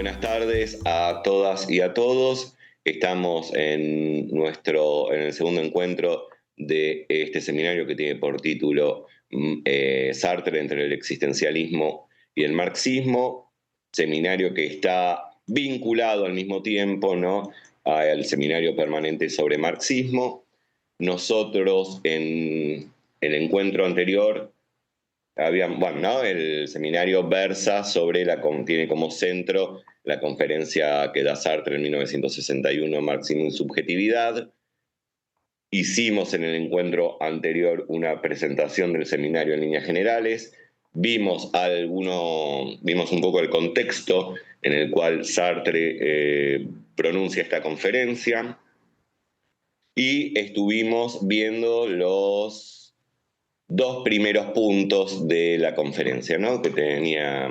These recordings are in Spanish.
buenas tardes a todas y a todos. Estamos en el segundo encuentro de este seminario que tiene por título Sartre entre el existencialismo y el marxismo, seminario que está vinculado al mismo tiempo, ¿no?, al seminario permanente sobre marxismo. Nosotros en el encuentro anterior el seminario versa sobre tiene como centro la conferencia que da Sartre en 1961, Marxismo y Subjetividad. Hicimos en el encuentro anterior una presentación del seminario en líneas generales. Vimos un poco el contexto en el cual Sartre pronuncia esta conferencia. Y estuvimos viendo los dos primeros puntos de la conferencia, ¿no?, que tenía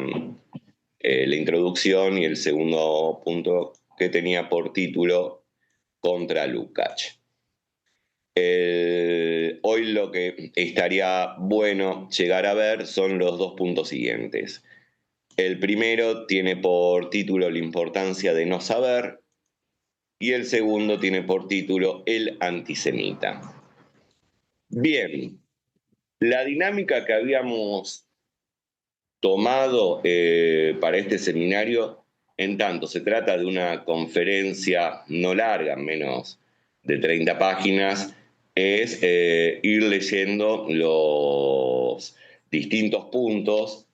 la introducción, y el segundo punto que tenía por título Contra Lukács. Hoy lo que estaría bueno llegar a ver son los dos puntos siguientes. El primero tiene por título La importancia de no saber, y el segundo tiene por título El antisemita. Bien, la dinámica que habíamos tomado para este seminario, en tanto se trata de una conferencia no larga, menos de 30 páginas, es ir leyendo los distintos puntos,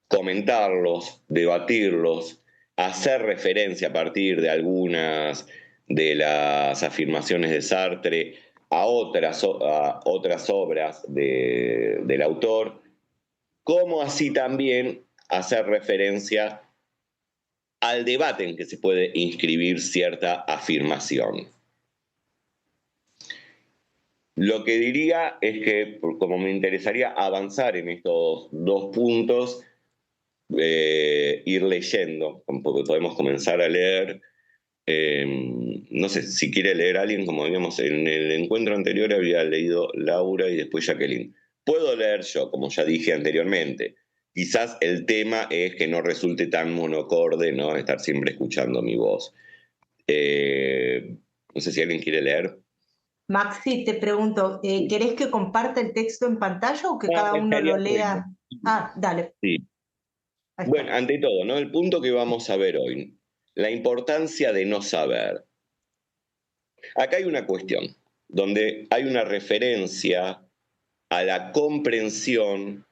comentarlos, debatirlos, hacer referencia a partir de algunas de las afirmaciones de Sartre a otras obras del autor, como así también hacer referencia al debate en que se puede inscribir cierta afirmación. Lo que diría es que, como me interesaría avanzar en estos dos puntos, ir leyendo, porque podemos comenzar a leer. No sé si quiere leer alguien, como digamos en el encuentro anterior había leído Laura y después Jacqueline. Puedo leer yo, como ya dije anteriormente. Quizás el tema es que no resulte tan monocorde, ¿no?, estar siempre escuchando mi voz. No sé si alguien quiere leer. Maxi, te pregunto, ¿querés que comparta el texto en pantalla o que cada uno lo lea? Ah, dale. Sí. Bueno, ante todo, ¿no?, el punto que vamos a ver hoy, la importancia de no saber. Acá hay una cuestión, donde hay una referencia a la comprensión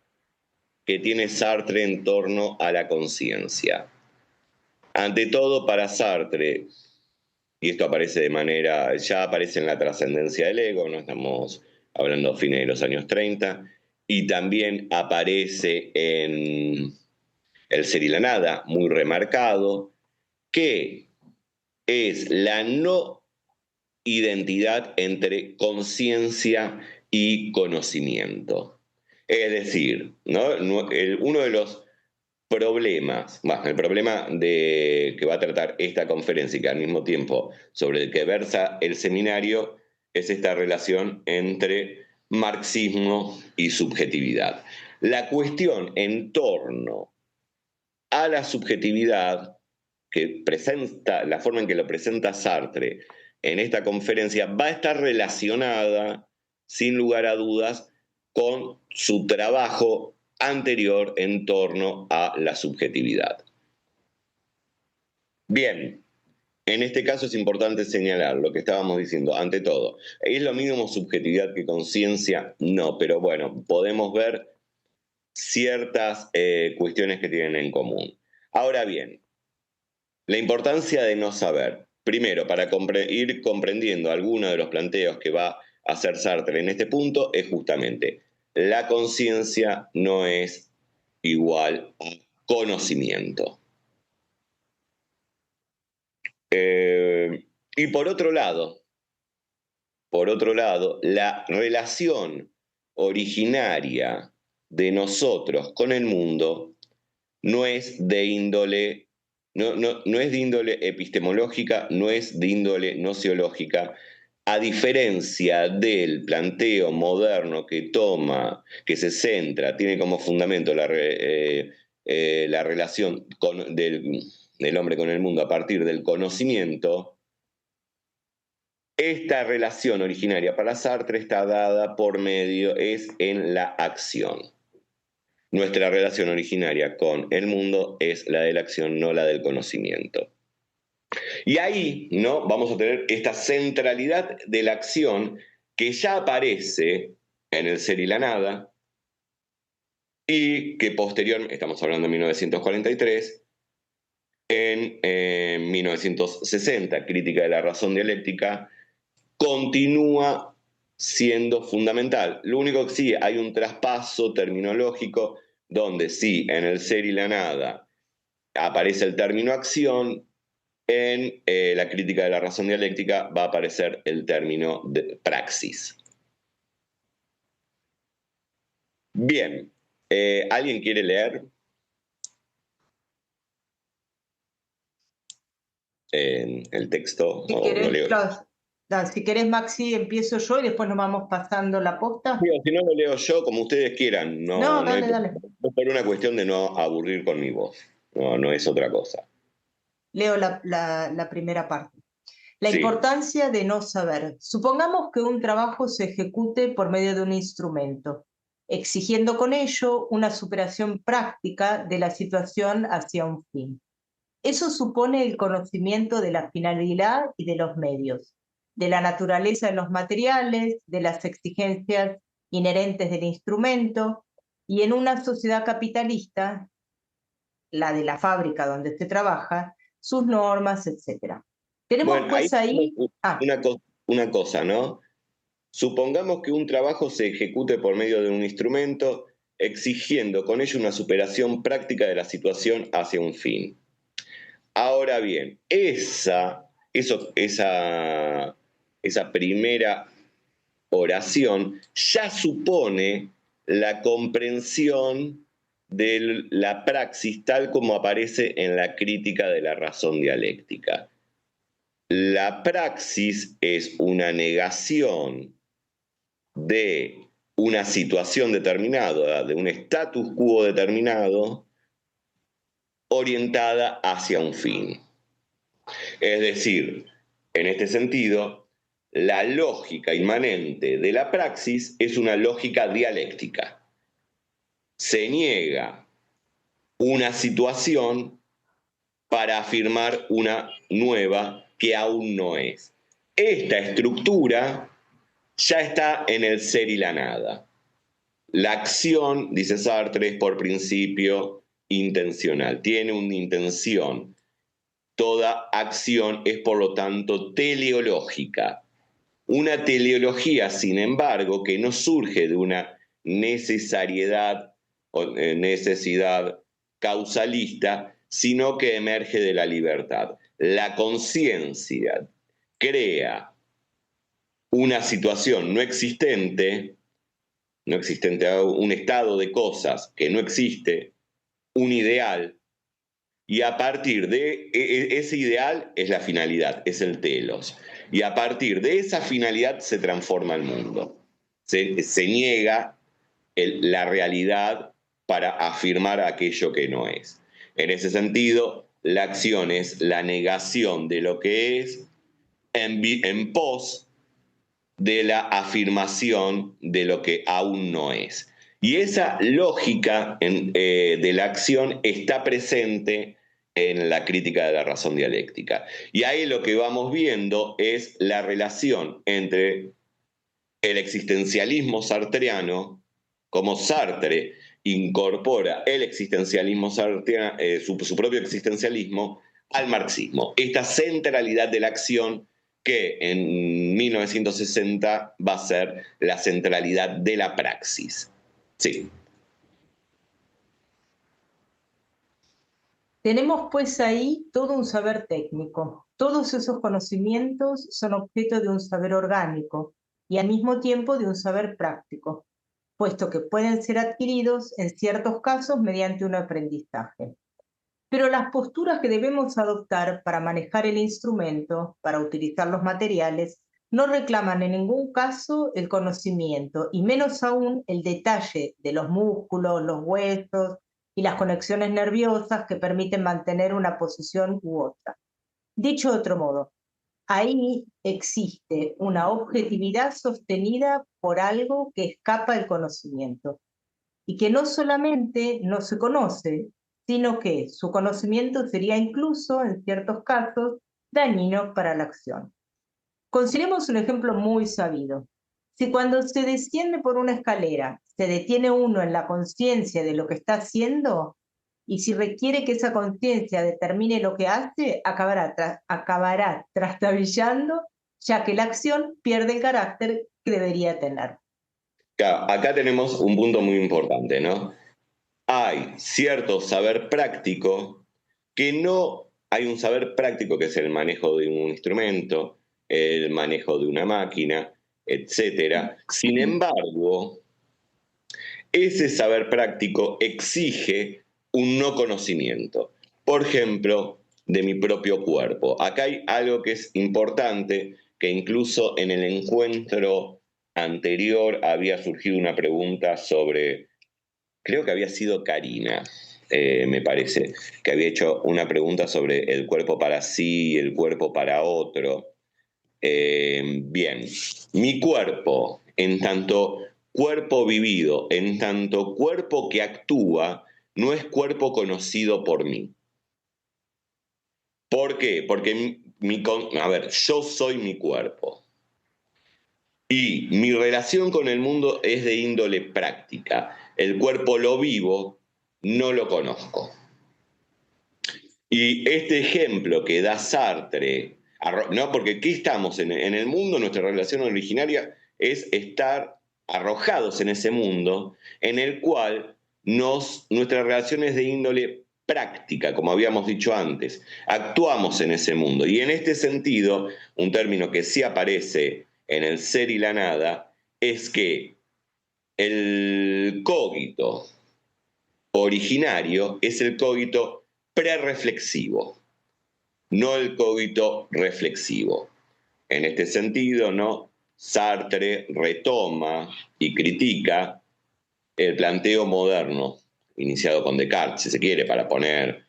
que tiene Sartre en torno a la conciencia. Ante todo, para Sartre, y esto ya aparece en La trascendencia del ego, no estamos hablando a fines de los años 30, y también aparece en El ser y la nada, muy remarcado, que es la no identidad entre conciencia y conocimiento. Es decir, ¿no?, uno de los problemas, el problema que va a tratar esta conferencia y que al mismo tiempo sobre el que versa el seminario, es esta relación entre marxismo y subjetividad. La cuestión en torno a la subjetividad, que presenta, la forma en que lo presenta Sartre en esta conferencia, va a estar relacionada, sin lugar a dudas, con su trabajo anterior en torno a la subjetividad. Bien, en este caso es importante señalar lo que estábamos diciendo. Ante todo, ¿es lo mismo subjetividad que conciencia? No, pero bueno, podemos ver ciertas cuestiones que tienen en común. Ahora bien, la importancia de no saber. Primero, para ir comprendiendo algunos de los planteos que va a hacer Sartre en este punto, es justamente la conciencia no es igual a conocimiento. Y por otro lado, la relación originaria de nosotros con el mundo no es de índole epistemológica, no es de índole nociológica, a diferencia del planteo moderno que se centra, tiene como fundamento la relación del hombre con el mundo a partir del conocimiento, esta relación originaria para Sartre está dada por medio, es en la acción. Nuestra relación originaria con el mundo es la de la acción, no la del conocimiento. Y ahí, ¿no?, vamos a tener esta centralidad de la acción que ya aparece en el ser y la nada, y que posteriormente, estamos hablando de 1943, en 1960, Crítica de la razón dialéctica, continúa siendo fundamental. Lo único que sí, hay un traspaso terminológico donde sí, en el ser y la nada aparece el término acción, en la Crítica de la razón dialéctica va a aparecer el término de praxis. Bien, ¿alguien quiere leer? El texto, si o querés, lo leo. Si querés, Maxi, empiezo yo y después nos vamos pasando la posta. Sí, si no lo leo yo, como ustedes quieran. No, dale, dale. No por una cuestión de no aburrir con mi voz. No es otra cosa. Leo la primera parte. La Sí. importancia de no saber. Supongamos que un trabajo se ejecute por medio de un instrumento, exigiendo con ello una superación práctica de la situación hacia un fin. Eso supone el conocimiento de la finalidad y de los medios, de la naturaleza de los materiales, de las exigencias inherentes del instrumento, y en una sociedad capitalista, la de la fábrica donde se trabaja, sus normas, etc. Tenemos Bueno, pues ahí... una cosa, ¿no? Supongamos que un trabajo se ejecute por medio de un instrumento, exigiendo con ello una superación práctica de la situación hacia un fin. Ahora bien, esa primera oración ya supone la comprensión de la praxis tal como aparece en la Crítica de la razón dialéctica. La praxis es una negación de una situación determinada, de un status quo determinado, orientada hacia un fin. Es decir, en este sentido, la lógica inmanente de la praxis es una lógica dialéctica. Se niega una situación para afirmar una nueva que aún no es. Esta estructura ya está en el ser y la nada. La acción, dice Sartre, es por principio intencional, tiene una intención. Toda acción es, por lo tanto, teleológica. Una teleología, sin embargo, que no surge de una necesariedad o necesidad causalista, sino que emerge de la libertad. La conciencia crea una situación no existente, un estado de cosas que no existe, un ideal, y a partir de ese ideal es la finalidad, es el telos. Y a partir de esa finalidad se transforma el mundo. Se niega la realidad para afirmar aquello que no es. En ese sentido, la acción es la negación de lo que es en pos de la afirmación de lo que aún no es. Y esa lógica de la acción está presente en la Crítica de la razón dialéctica. Y ahí lo que vamos viendo es la relación entre el existencialismo sartreano, como Sartre incorpora el existencialismo sartreano, su propio existencialismo, al marxismo. Esta centralidad de la acción que en 1960 va a ser la centralidad de la praxis. Sí. Tenemos pues ahí todo un saber técnico. Todos esos conocimientos son objeto de un saber orgánico y al mismo tiempo de un saber práctico, puesto que pueden ser adquiridos en ciertos casos mediante un aprendizaje. Pero las posturas que debemos adoptar para manejar el instrumento, para utilizar los materiales, no reclaman en ningún caso el conocimiento y menos aún el detalle de los músculos, los huesos, y las conexiones nerviosas que permiten mantener una posición u otra. Dicho de otro modo, ahí existe una objetividad sostenida por algo que escapa del conocimiento y que no solamente no se conoce, sino que su conocimiento sería incluso, en ciertos casos, dañino para la acción. Consideremos un ejemplo muy sabido. Si cuando se desciende por una escalera se detiene uno en la conciencia de lo que está haciendo, y si requiere que esa conciencia determine lo que hace, acabará trastabillando, ya que la acción pierde el carácter que debería tener. Claro, acá tenemos un punto muy importante, ¿no? Hay cierto saber práctico que no hay un saber práctico que es el manejo de un instrumento, el manejo de una máquina, etc. Sin embargo, ese saber práctico exige un no conocimiento. Por ejemplo, de mi propio cuerpo. Acá hay algo que es importante, que incluso en el encuentro anterior había surgido una pregunta sobre, creo que había sido Karina, me parece, que había hecho una pregunta sobre el cuerpo para sí y el cuerpo para otro. Bien, mi cuerpo, en tanto cuerpo vivido, en tanto cuerpo que actúa, no es cuerpo conocido por mí. ¿Por qué? Porque, yo soy mi cuerpo. Y mi relación con el mundo es de índole práctica. El cuerpo lo vivo, no lo conozco. Y este ejemplo que da Sartre, ¿no? Porque ¿qué estamos en el mundo? Nuestra relación originaria es estar arrojados en ese mundo en el cual nuestra relación es de índole práctica, como habíamos dicho antes. Actuamos en ese mundo. Y en este sentido, un término que sí aparece en el ser y la nada es que el cogito originario es el cogito prerreflexivo, no el cogito reflexivo. En este sentido, ¿no? Sartre retoma y critica el planteo moderno, iniciado con Descartes, si se quiere, para poner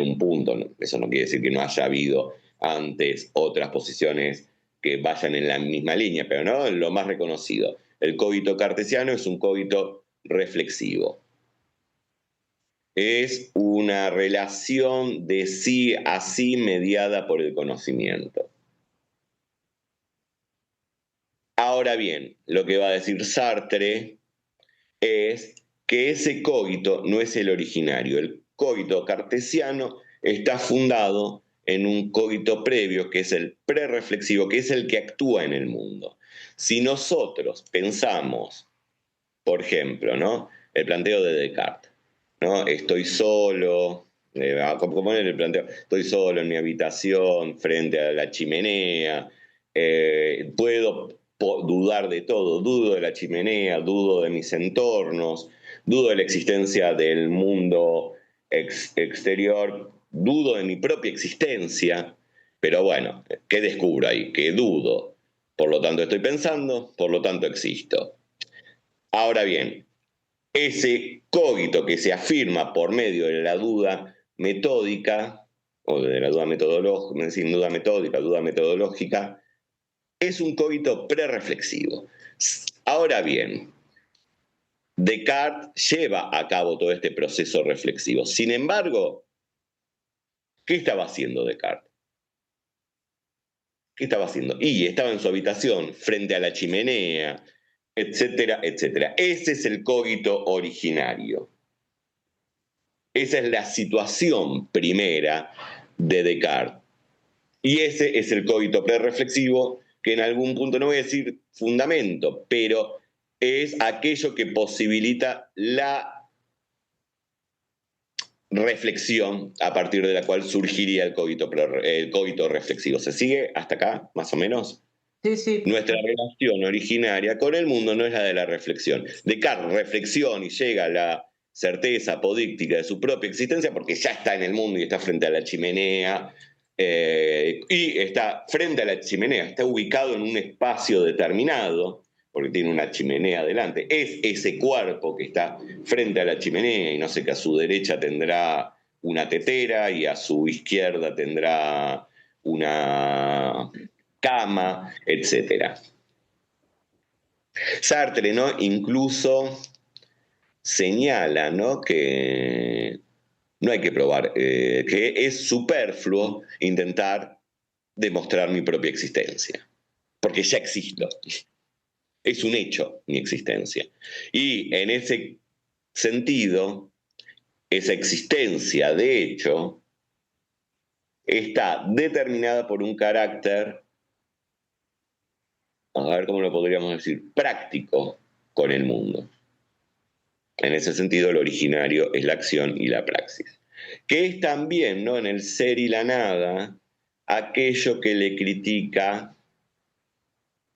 un punto. Eso no quiere decir que no haya habido antes otras posiciones que vayan en la misma línea, pero no lo más reconocido. El cogito cartesiano es un cogito reflexivo. Es una relación de sí a sí mediada por el conocimiento. Ahora bien, lo que va a decir Sartre es que ese cogito no es el originario. El cogito cartesiano está fundado en un cogito previo, que es el prerreflexivo, que es el que actúa en el mundo. Si nosotros pensamos, por ejemplo, ¿no? El planteo de Descartes, ¿no? Estoy solo, como en el planteo, estoy solo en mi habitación frente a la chimenea, puedo dudar de todo, dudo de la chimenea, dudo de mis entornos, dudo de la existencia del mundo exterior, dudo de mi propia existencia, pero bueno, ¿qué descubro ahí? Que dudo, por lo tanto estoy pensando, por lo tanto existo. Ahora bien, ese cogito que se afirma por medio de la duda metódica, o de la duda metodológica, sin duda metódica, duda metodológica, es un cogito prerreflexivo. Ahora bien, Descartes lleva a cabo todo este proceso reflexivo. Sin embargo, ¿qué estaba haciendo Descartes? ¿Qué estaba haciendo? Y estaba en su habitación, frente a la chimenea, etcétera, etcétera. Ese es el cogito originario. Esa es la situación primera de Descartes. Y ese es el cogito prerreflexivo, que en algún punto, no voy a decir fundamento, pero es aquello que posibilita la reflexión a partir de la cual surgiría el cogito reflexivo. ¿Se sigue hasta acá, más o menos? Sí, sí. Nuestra relación originaria con el mundo no es la de la reflexión. Descartes reflexiona y llega a la certeza apodíctica de su propia existencia porque ya está en el mundo y está frente a la chimenea, y está frente a la chimenea, está ubicado en un espacio determinado, porque tiene una chimenea adelante. Es ese cuerpo que está frente a la chimenea y no sé, que a su derecha tendrá una tetera y a su izquierda tendrá una cama, etc. Sartre, ¿no?, incluso señala, ¿no?, que no hay que probar, que es superfluo intentar demostrar mi propia existencia, porque ya existo. Es un hecho mi existencia. Y en ese sentido, esa existencia de hecho está determinada por un carácter, a ver cómo lo podríamos decir, práctico con el mundo. En ese sentido, lo originario es la acción y la praxis. Que es también, ¿no?, en el ser y la nada, aquello que le critica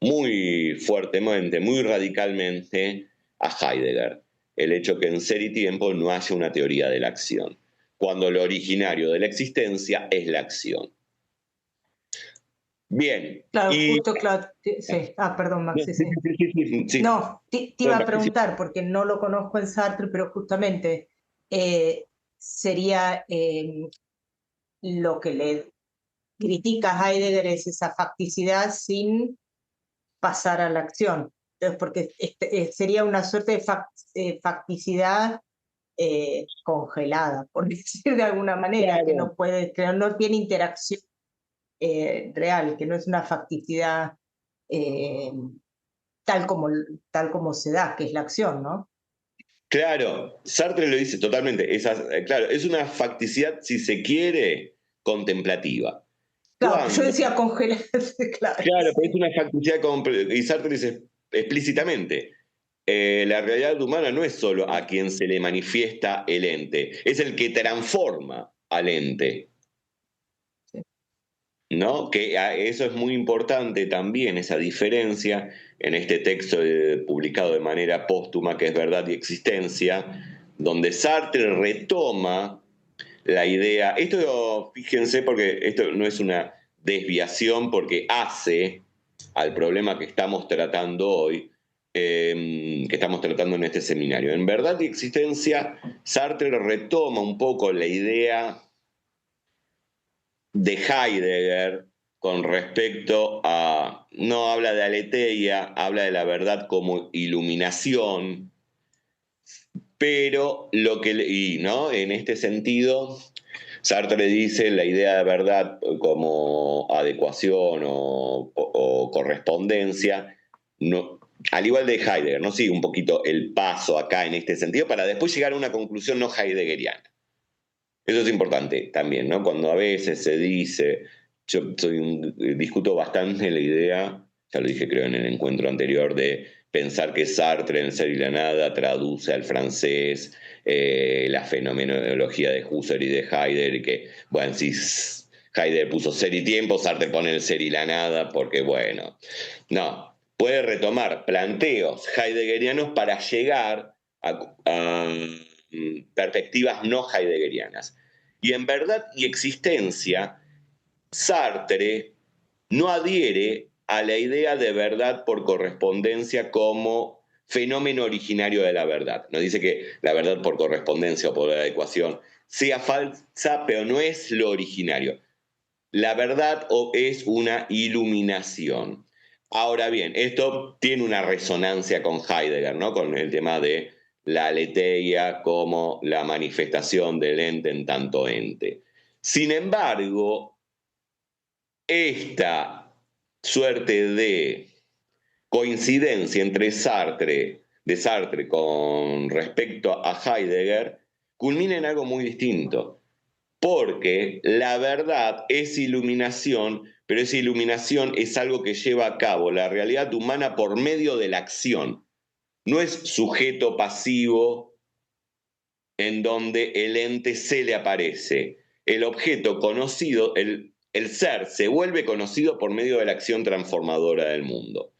muy fuertemente, muy radicalmente a Heidegger, el hecho que en Ser y Tiempo no haya una teoría de la acción, cuando lo originario de la existencia es la acción. Bien. Claro, justo, claro. Sí. Perdón, Maxi, sí. Sí. No, te iba a preguntar, porque no lo conozco en Sartre, pero justamente sería lo que le critica a Heidegger es esa facticidad sin pasar a la acción. Entonces, porque sería una suerte de facticidad congelada, por decir de alguna manera, claro, que no tiene interacción real, que no es una facticidad tal como se da, que es la acción, ¿no? Claro, Sartre lo dice totalmente. Claro, es una facticidad, si se quiere, contemplativa. Claro, yo decía congelada, claro. Claro, pero es una facticidad, y Sartre dice explícitamente, la realidad humana no es solo a quien se le manifiesta el ente, es el que transforma al ente. Sí. ¿No? Que eso es muy importante también, esa diferencia en este texto publicado de manera póstuma, que es Verdad y Existencia, donde Sartre retoma la idea, esto fíjense porque esto no es una desviación, porque hace al problema que estamos tratando hoy, que estamos tratando en este seminario. En Verdad y Existencia, Sartre retoma un poco la idea de Heidegger con respecto a, no habla de aletheia, habla de la verdad como iluminación, pero lo que, y no, en este sentido, Sartre dice la idea de verdad como adecuación o correspondencia, no, al igual de Heidegger, no sigue un poquito el paso acá en este sentido para después llegar a una conclusión no heideggeriana. Eso es importante también, ¿no? Cuando a veces se dice, yo discuto bastante la idea, ya lo dije creo en el encuentro anterior, de pensar que Sartre en El ser y la nada traduce al francés la fenomenología de Husserl y de Heidegger, y que, bueno, si Heidegger puso Ser y Tiempo, Sartre pone El ser y la nada, porque bueno, no, puede retomar planteos heideggerianos para llegar a perspectivas no heideggerianas. Y en Verdad y Existencia, Sartre no adhiere a la idea de verdad por correspondencia como fenómeno originario de la verdad. No dice que la verdad por correspondencia o por adecuación sea falsa, pero no es lo originario. La verdad es una iluminación. Ahora bien, esto tiene una resonancia con Heidegger, ¿no? Con el tema de la aletheia como la manifestación del ente en tanto ente. Sin embargo, esta suerte de coincidencia entre de Sartre con respecto a Heidegger culmina en algo muy distinto, porque la verdad es iluminación, pero esa iluminación es algo que lleva a cabo la realidad humana por medio de la acción. No es sujeto pasivo en donde el ente se le aparece. El objeto conocido, el ser, se vuelve conocido por medio de la acción transformadora del mundo.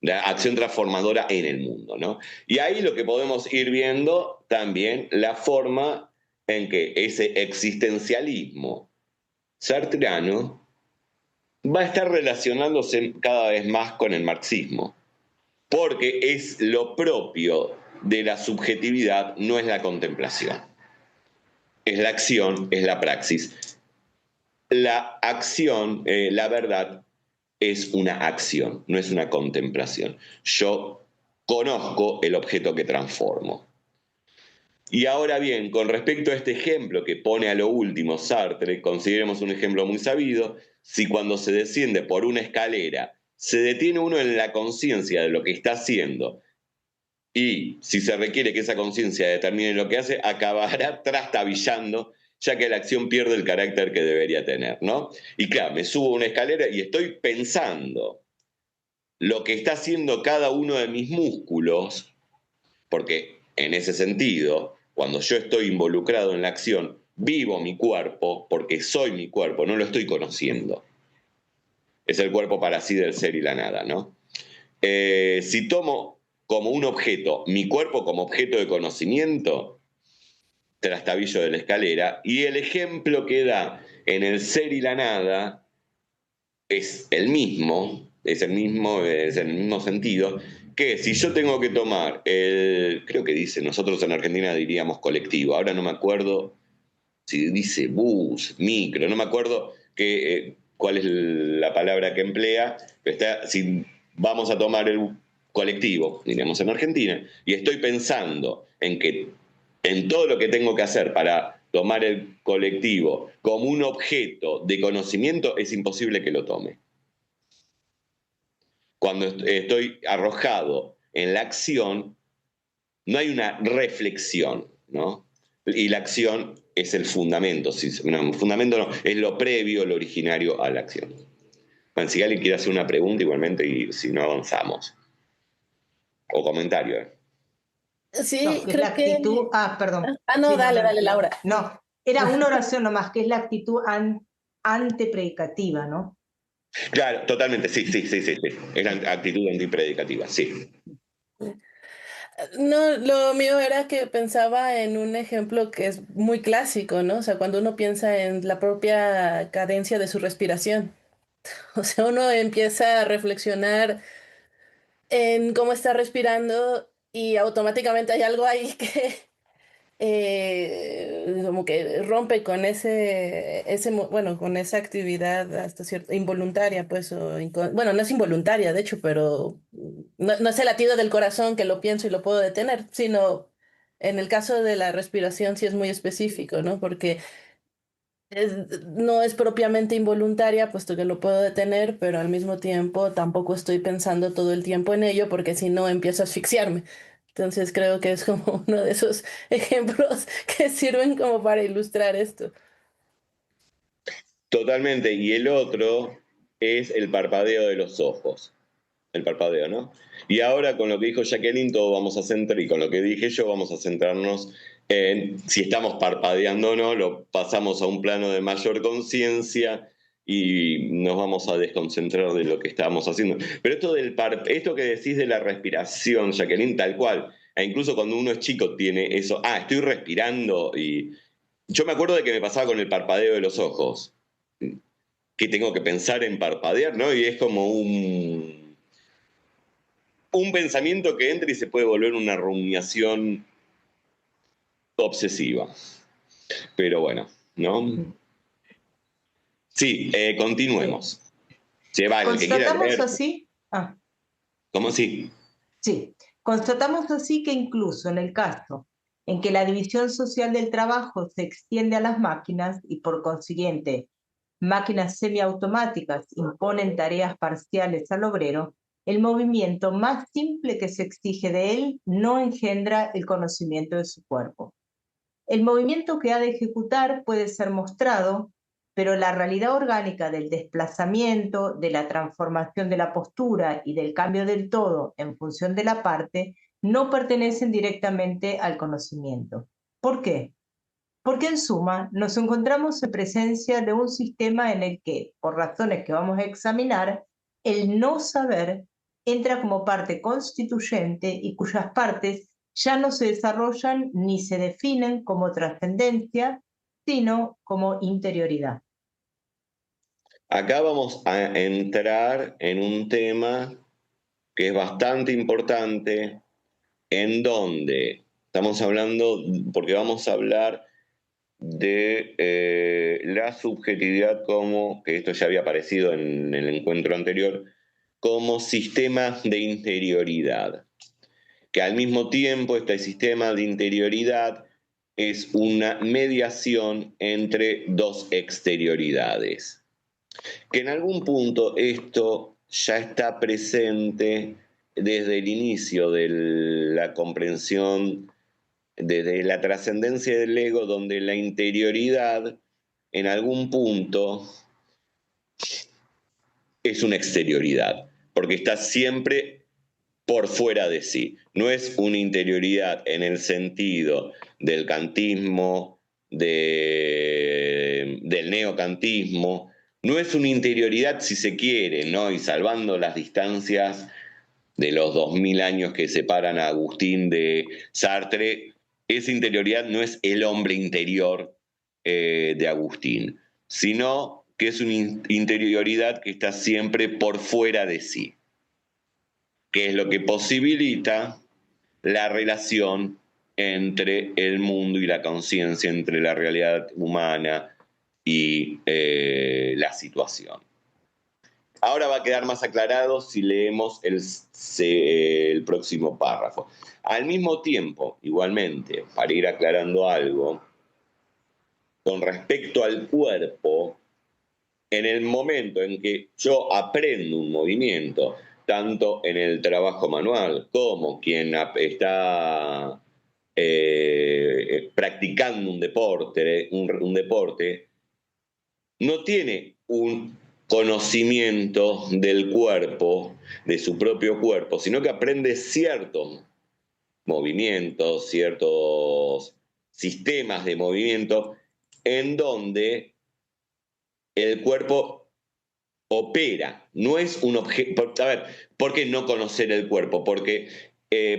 La acción transformadora en el mundo, ¿no? Y ahí lo que podemos ir viendo también la forma en que ese existencialismo sartreano va a estar relacionándose cada vez más con el marxismo. porque es lo propio de la subjetividad, no es la contemplación. Es la acción, es la praxis. La acción, la verdad, es una acción, no es una contemplación. Yo conozco el objeto que transformo. Y ahora bien, con respecto a este ejemplo que pone a lo último Sartre, consideremos un ejemplo muy sabido, si cuando se desciende por una escalera se detiene uno en la conciencia de lo que está haciendo y si se requiere que esa conciencia determine lo que hace, acabará trastabillando, ya que la acción pierde el carácter que debería tener, ¿no? Y claro, me subo a una escalera y estoy pensando lo que está haciendo cada uno de mis músculos, porque en ese sentido, cuando yo estoy involucrado en la acción, vivo mi cuerpo porque soy mi cuerpo, no lo estoy conociendo. Es el cuerpo para sí del ser y la nada, ¿no? Si tomo como un objeto mi cuerpo como objeto de conocimiento, trastabillo de la escalera, y el ejemplo que da en el ser y la nada es el mismo, es el mismo sentido, que si yo tengo que tomar creo que dice, nosotros en Argentina diríamos colectivo, ahora no me acuerdo si dice bus, micro, no me acuerdo cuál es la palabra que emplea, pero si vamos a tomar el colectivo, diríamos en Argentina, y estoy pensando en todo lo que tengo que hacer para tomar el colectivo como un objeto de conocimiento, es imposible que lo tome. Cuando estoy arrojado en la acción, no hay una reflexión, ¿no? Y la acción es el fundamento. El fundamento no, es lo previo, lo originario a la acción. Bueno, si alguien quiere hacer una pregunta igualmente y si no avanzamos. O comentario, ¿eh? Sí, No, que es la creo actitud. que... Perdón. no, Sí, dale, dale, Laura. No, era una oración nomás, que es la actitud antepredicativa, ¿no? Claro, totalmente, sí. Es la actitud antipredicativa, sí. No, lo mío era que pensaba en un ejemplo que es muy clásico, ¿no? O sea, cuando uno piensa en la propia cadencia de su respiración. O sea, uno empieza a reflexionar en cómo está respirando y automáticamente hay algo ahí que como que rompe con bueno, con esa actividad hasta cierto, involuntaria, pues, bueno, no es involuntaria, de hecho, pero no es el latido del corazón que lo pienso y lo puedo detener, sino en el caso de la respiración sí es muy específico, ¿no? Porque no es propiamente involuntaria, puesto que lo puedo detener, pero al mismo tiempo tampoco estoy pensando todo el tiempo en ello, porque si no empiezo a asfixiarme. Entonces creo que es como uno de esos ejemplos que sirven como para ilustrar esto. Totalmente. Y el otro es el parpadeo de los ojos. El parpadeo, ¿no? Y ahora con lo que dijo Jacqueline, todo vamos a centrar, y con lo que dije yo, vamos a centrarnos en si estamos parpadeando o no, lo pasamos a un plano de mayor conciencia y nos vamos a desconcentrar de lo que estábamos haciendo. Pero esto que decís de la respiración, Jacqueline, tal cual, e incluso cuando uno es chico tiene eso, estoy respirando, y yo me acuerdo de que me pasaba con el parpadeo de los ojos, que tengo que pensar en parpadear, ¿no? Y es como un pensamiento que entra y se puede volver una rumiación obsesiva. Pero bueno, ¿no? Sí, continuemos. El que quiera Constatamos leer. así. ¿Cómo sí? Sí, constatamos así que incluso en el caso en que la división social del trabajo se extiende a las máquinas y por consiguiente máquinas semiautomáticas imponen tareas parciales al obrero, el movimiento más simple que se exige de él no engendra el conocimiento de su cuerpo. El movimiento que ha de ejecutar puede ser mostrado, pero la realidad orgánica del desplazamiento, de la transformación de la postura y del cambio del todo en función de la parte no pertenecen directamente al conocimiento. ¿Por qué? Porque en suma nos encontramos en presencia de un sistema en el que, por razones que vamos a examinar, el no saber entra como parte constituyente y cuyas partes ya no se desarrollan ni se definen como trascendencia, sino como interioridad. Acá vamos a entrar en un tema que es bastante importante, en donde estamos hablando, porque vamos a hablar de la subjetividad como, que esto ya había aparecido en el encuentro anterior, como sistema de interioridad. Que al mismo tiempo este sistema de interioridad es una mediación entre dos exterioridades. Que en algún punto esto ya está presente desde el inicio de la comprensión, desde la trascendencia del ego, donde la interioridad en algún punto es una exterioridad, porque está siempre por fuera de sí. No es una interioridad en el sentido del kantismo, del neocantismo. No es una interioridad, si se quiere, ¿no? Y salvando las distancias de los 2000 años que separan a Agustín de Sartre, esa interioridad no es el hombre interior de Agustín, sino que es una interioridad que está siempre por fuera de sí, que es lo que posibilita la relación entre el mundo y la conciencia, entre la realidad humana y la situación. Ahora va a quedar más aclarado si leemos el próximo párrafo. Al mismo tiempo, igualmente, para ir aclarando algo, con respecto al cuerpo, en el momento en que yo aprendo un movimiento, tanto en el trabajo manual como quien está practicando un deporte, no tiene un conocimiento del cuerpo, de su propio cuerpo, sino que aprende ciertos movimientos, ciertos sistemas de movimiento en donde el cuerpo opera, no es un objeto. A ver, ¿por qué no conocer el cuerpo? Porque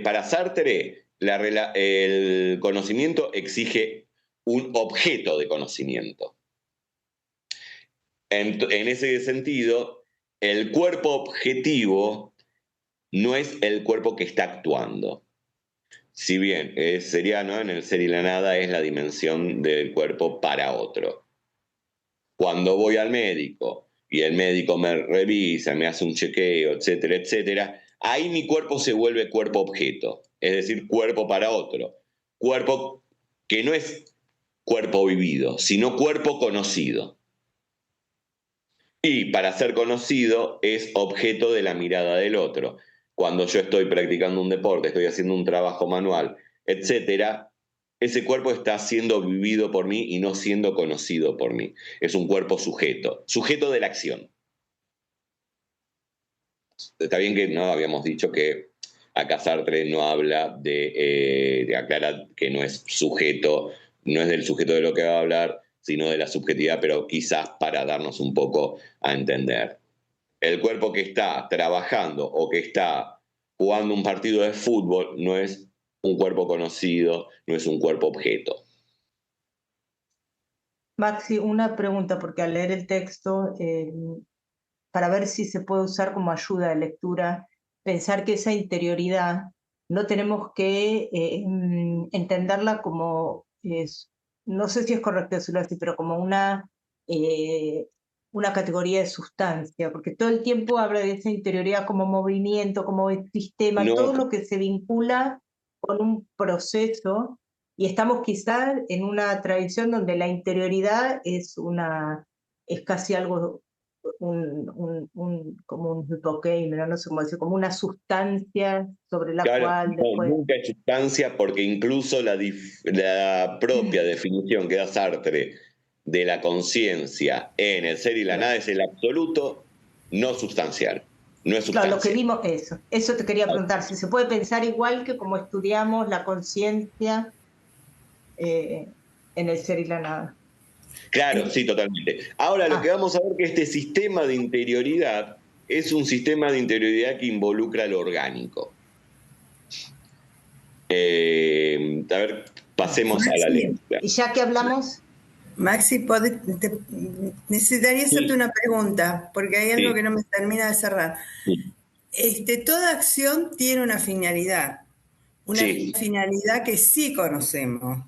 para Sartre el conocimiento exige un objeto de conocimiento. En ese sentido, el cuerpo objetivo no es el cuerpo que está actuando. Si bien sería, ¿no?, en el ser y la nada es la dimensión del cuerpo para otro. Cuando voy al médico y el médico me revisa, me hace un chequeo, etcétera, etcétera, ahí mi cuerpo se vuelve cuerpo objeto, es decir, cuerpo para otro. Cuerpo que no es cuerpo vivido, sino cuerpo conocido. Y para ser conocido es objeto de la mirada del otro. Cuando yo estoy practicando un deporte, estoy haciendo un trabajo manual, etcétera, ese cuerpo está siendo vivido por mí y no siendo conocido por mí. Es un cuerpo sujeto, sujeto de la acción. Está bien que no habíamos dicho que acá Sartre no habla de aclarar que no es sujeto, no es del sujeto de lo que va a hablar, sino de la subjetividad, pero quizás para darnos un poco a entender. El cuerpo que está trabajando o que está jugando un partido de fútbol no es un cuerpo conocido, no es un cuerpo objeto. Maxi, una pregunta, porque al leer el texto, para ver si se puede usar como ayuda de lectura, pensar que esa interioridad no tenemos que entenderla como, no sé si es correcto decirlo así, pero como una categoría de sustancia, porque todo el tiempo habla de esa interioridad como movimiento, como sistema, No, todo lo que se vincula con un proceso, y estamos quizás en una tradición donde la interioridad es casi algo, como un hipoqueimio, no sé cómo decir, como una sustancia sobre la claro, cual no, después... nunca hay sustancia, porque incluso la propia definición que da Sartre de la conciencia en el ser y la nada es el absoluto no sustancial, no es Claro, sustancia. lo que vimos, eso te quería preguntar, si se puede pensar igual que como estudiamos la conciencia en el ser y la nada. Claro, sí, totalmente. Ahora lo que vamos a ver que este sistema de interioridad es un sistema de interioridad que involucra lo orgánico. A ver, pasemos a la lectura. Y ya que hablamos... Maxi, necesitaría hacerte una pregunta, porque hay algo que no me termina de cerrar. Toda acción tiene una Sí, finalidad que sí conocemos.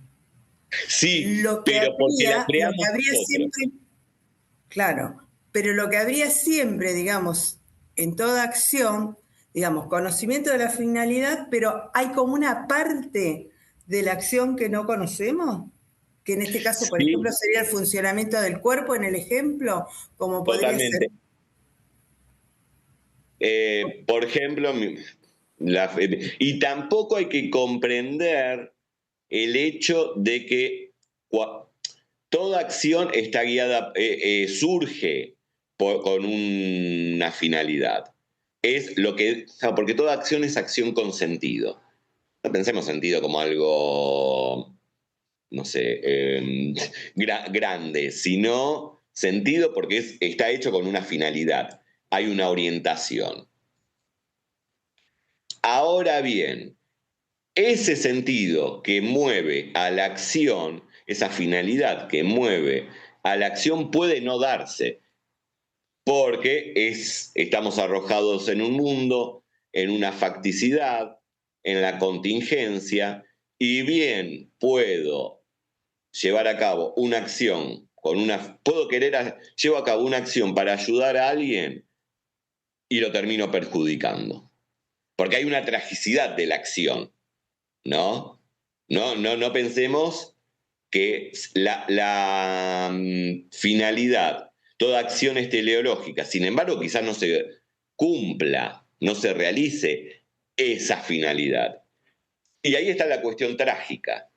sí, pero porque la Lo creamos que habría nosotros. siempre, claro, pero lo que habría siempre, digamos, en toda acción, digamos, conocimiento de la finalidad, pero hay como una parte de la acción que no conocemos, que en este caso, por ejemplo, Sí, sería el funcionamiento del cuerpo en el ejemplo, como podría ser. totalmente. Por ejemplo, y tampoco hay que comprender el hecho de que toda acción está guiada, surge con una finalidad. Es lo que, porque toda acción es acción con sentido. No pensemos sentido como algo, no sé, grande, sino sentido porque está hecho con una finalidad. Hay una orientación. Ahora bien, ese sentido que mueve a la acción, esa finalidad que mueve a la acción puede no darse, porque estamos arrojados en un mundo, en una facticidad, en la contingencia, y bien puedo llevar a cabo una acción llevo a cabo una acción para ayudar a alguien y lo termino perjudicando. Porque hay una tragicidad de la acción. ¿No? No pensemos que la finalidad, toda acción es teleológica, sin embargo quizás no se cumpla, no se realice esa finalidad. Y ahí está la cuestión trágica,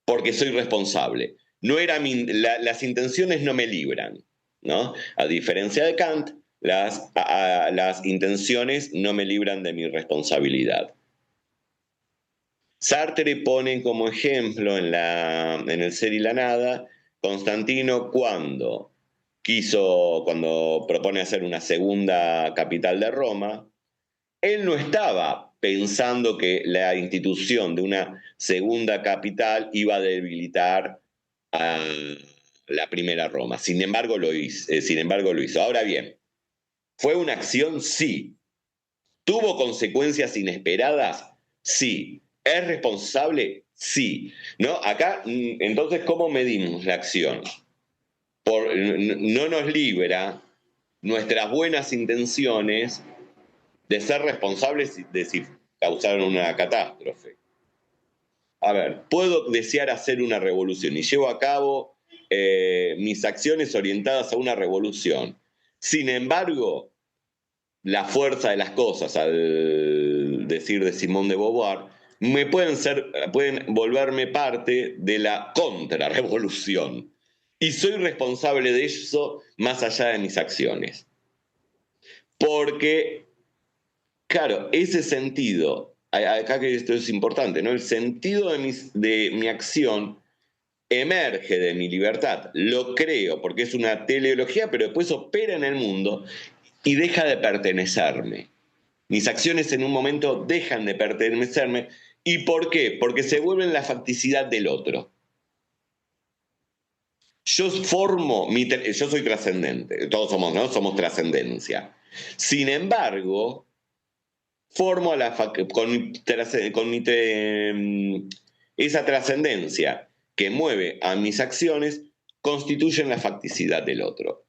porque soy responsable. No era las intenciones no me libran, ¿no? A diferencia de Kant, las intenciones no me libran de mi responsabilidad. Sartre pone como ejemplo en el Ser y la Nada, Constantino cuando propone hacer una segunda capital de Roma, él no estaba pensando que la institución de una segunda capital iba a debilitar a la primera Roma. Sin embargo, lo hizo. Ahora bien, ¿fue una acción? Sí. ¿Tuvo consecuencias inesperadas? Sí. ¿Es responsable? Sí. ¿No? Acá, entonces, ¿cómo medimos la acción? No nos libra nuestras buenas intenciones de ser responsables de si causaron una catástrofe. A ver, puedo desear hacer una revolución y llevo a cabo mis acciones orientadas a una revolución. Sin embargo, la fuerza de las cosas, al decir de Simone de Beauvoir, pueden volverme parte de la contrarrevolución. Y soy responsable de eso más allá de mis acciones. Porque, claro, ese sentido, acá que esto es importante, ¿no? El sentido de mi acción emerge de mi libertad. Lo creo porque es una teleología, pero después opera en el mundo y deja de pertenecerme. Mis acciones en un momento dejan de pertenecerme. ¿Y por qué? Porque se vuelven la facticidad del otro. Yo soy trascendente, todos somos, ¿no? Somos trascendencia. Sin embargo, formo esa trascendencia que mueve a mis acciones, constituyen la facticidad del otro.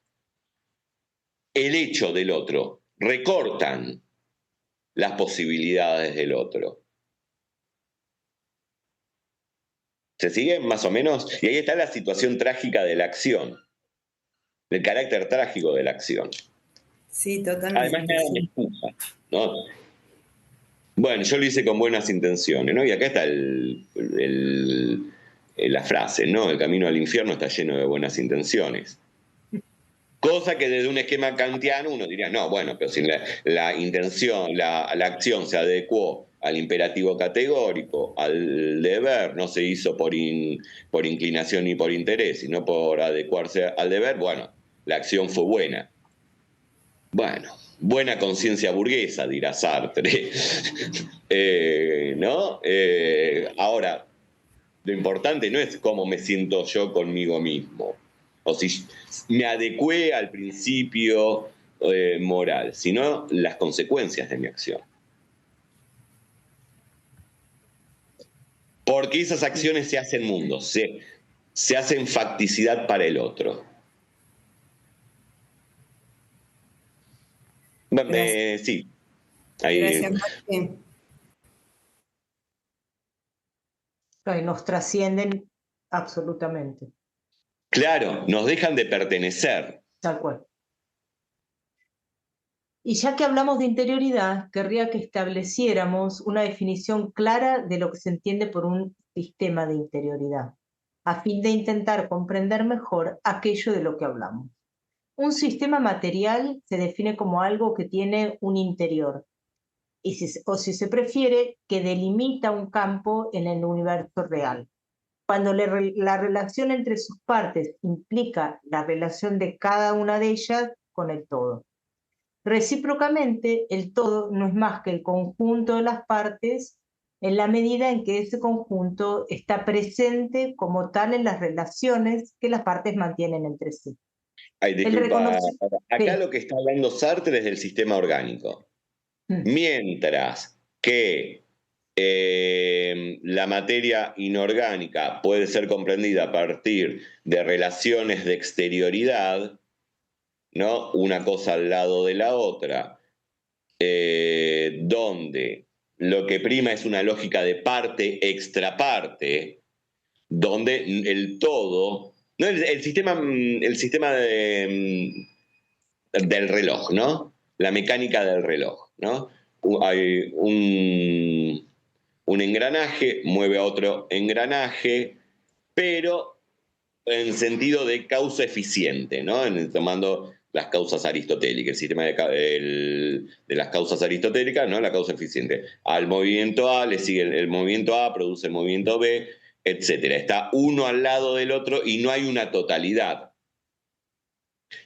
El hecho del otro, recortan las posibilidades del otro. ¿Se sigue más o menos? Y ahí está la situación trágica de la acción, el carácter trágico de la acción. Sí, Además, totalmente. nada me excusa, ¿no? Bueno, yo lo hice con buenas intenciones, ¿no? Y acá está la frase, ¿no? El camino al infierno está lleno de buenas intenciones. Cosa que desde un esquema kantiano uno diría, no, bueno, pero si la intención, la acción se adecuó al imperativo categórico, al deber, no se hizo por inclinación ni por interés, sino por adecuarse al deber, bueno, la acción fue buena. Bueno, buena conciencia burguesa, dirá Sartre. ¿No? Ahora, lo importante no es cómo me siento yo conmigo mismo, o si me adecué al principio moral, sino las consecuencias de mi acción. Porque esas acciones se hacen mundo, se hacen facticidad para el otro. Sí. Ahí. Gracias, Martín. Y nos trascienden absolutamente. Claro, nos dejan de pertenecer. Tal cual. Y ya que hablamos de interioridad, querría que estableciéramos una definición clara de lo que se entiende por un sistema de interioridad, a fin de intentar comprender mejor aquello de lo que hablamos. Un sistema material se define como algo que tiene un interior, o si se prefiere, que delimita un campo en el universo real. Cuando la relación entre sus partes implica la relación de cada una de ellas con el todo. Recíprocamente, el todo no es más que el conjunto de las partes en la medida en que ese conjunto está presente como tal en las relaciones que las partes mantienen entre sí. Ay, disculpa, acá lo que está hablando Sartre es del sistema orgánico. Mientras que la materia inorgánica puede ser comprendida a partir de relaciones de exterioridad, ¿no? Una cosa al lado de la otra, donde lo que prima es una lógica de parte-extraparte, donde el todo, ¿no? el sistema del reloj, ¿no? La mecánica del reloj, ¿no? Hay un engranaje, mueve a otro engranaje, pero en sentido de causa eficiente, ¿no? Tomando las causas aristotélicas, el sistema de las causas aristotélicas, ¿no? La causa eficiente. Al movimiento A le sigue el movimiento A, produce el movimiento B, etc. Está uno al lado del otro y no hay una totalidad.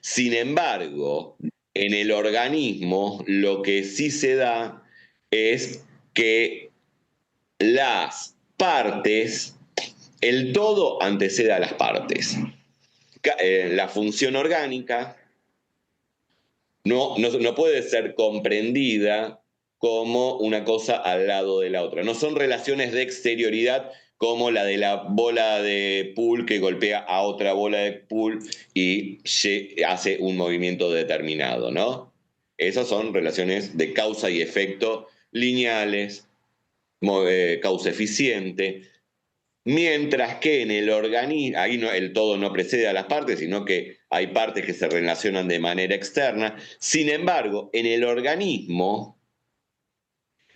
Sin embargo, en el organismo lo que sí se da es que las partes, el todo antecede a las partes. La función orgánica no puede ser comprendida como una cosa al lado de la otra. No son relaciones de exterioridad como la de la bola de pool que golpea a otra bola de pool y hace un movimiento determinado, ¿no? Esas son relaciones de causa y efecto lineales, causa eficiente, mientras que en el organismo, ahí el todo no precede a las partes, sino que hay partes que se relacionan de manera externa. Sin embargo, en el organismo,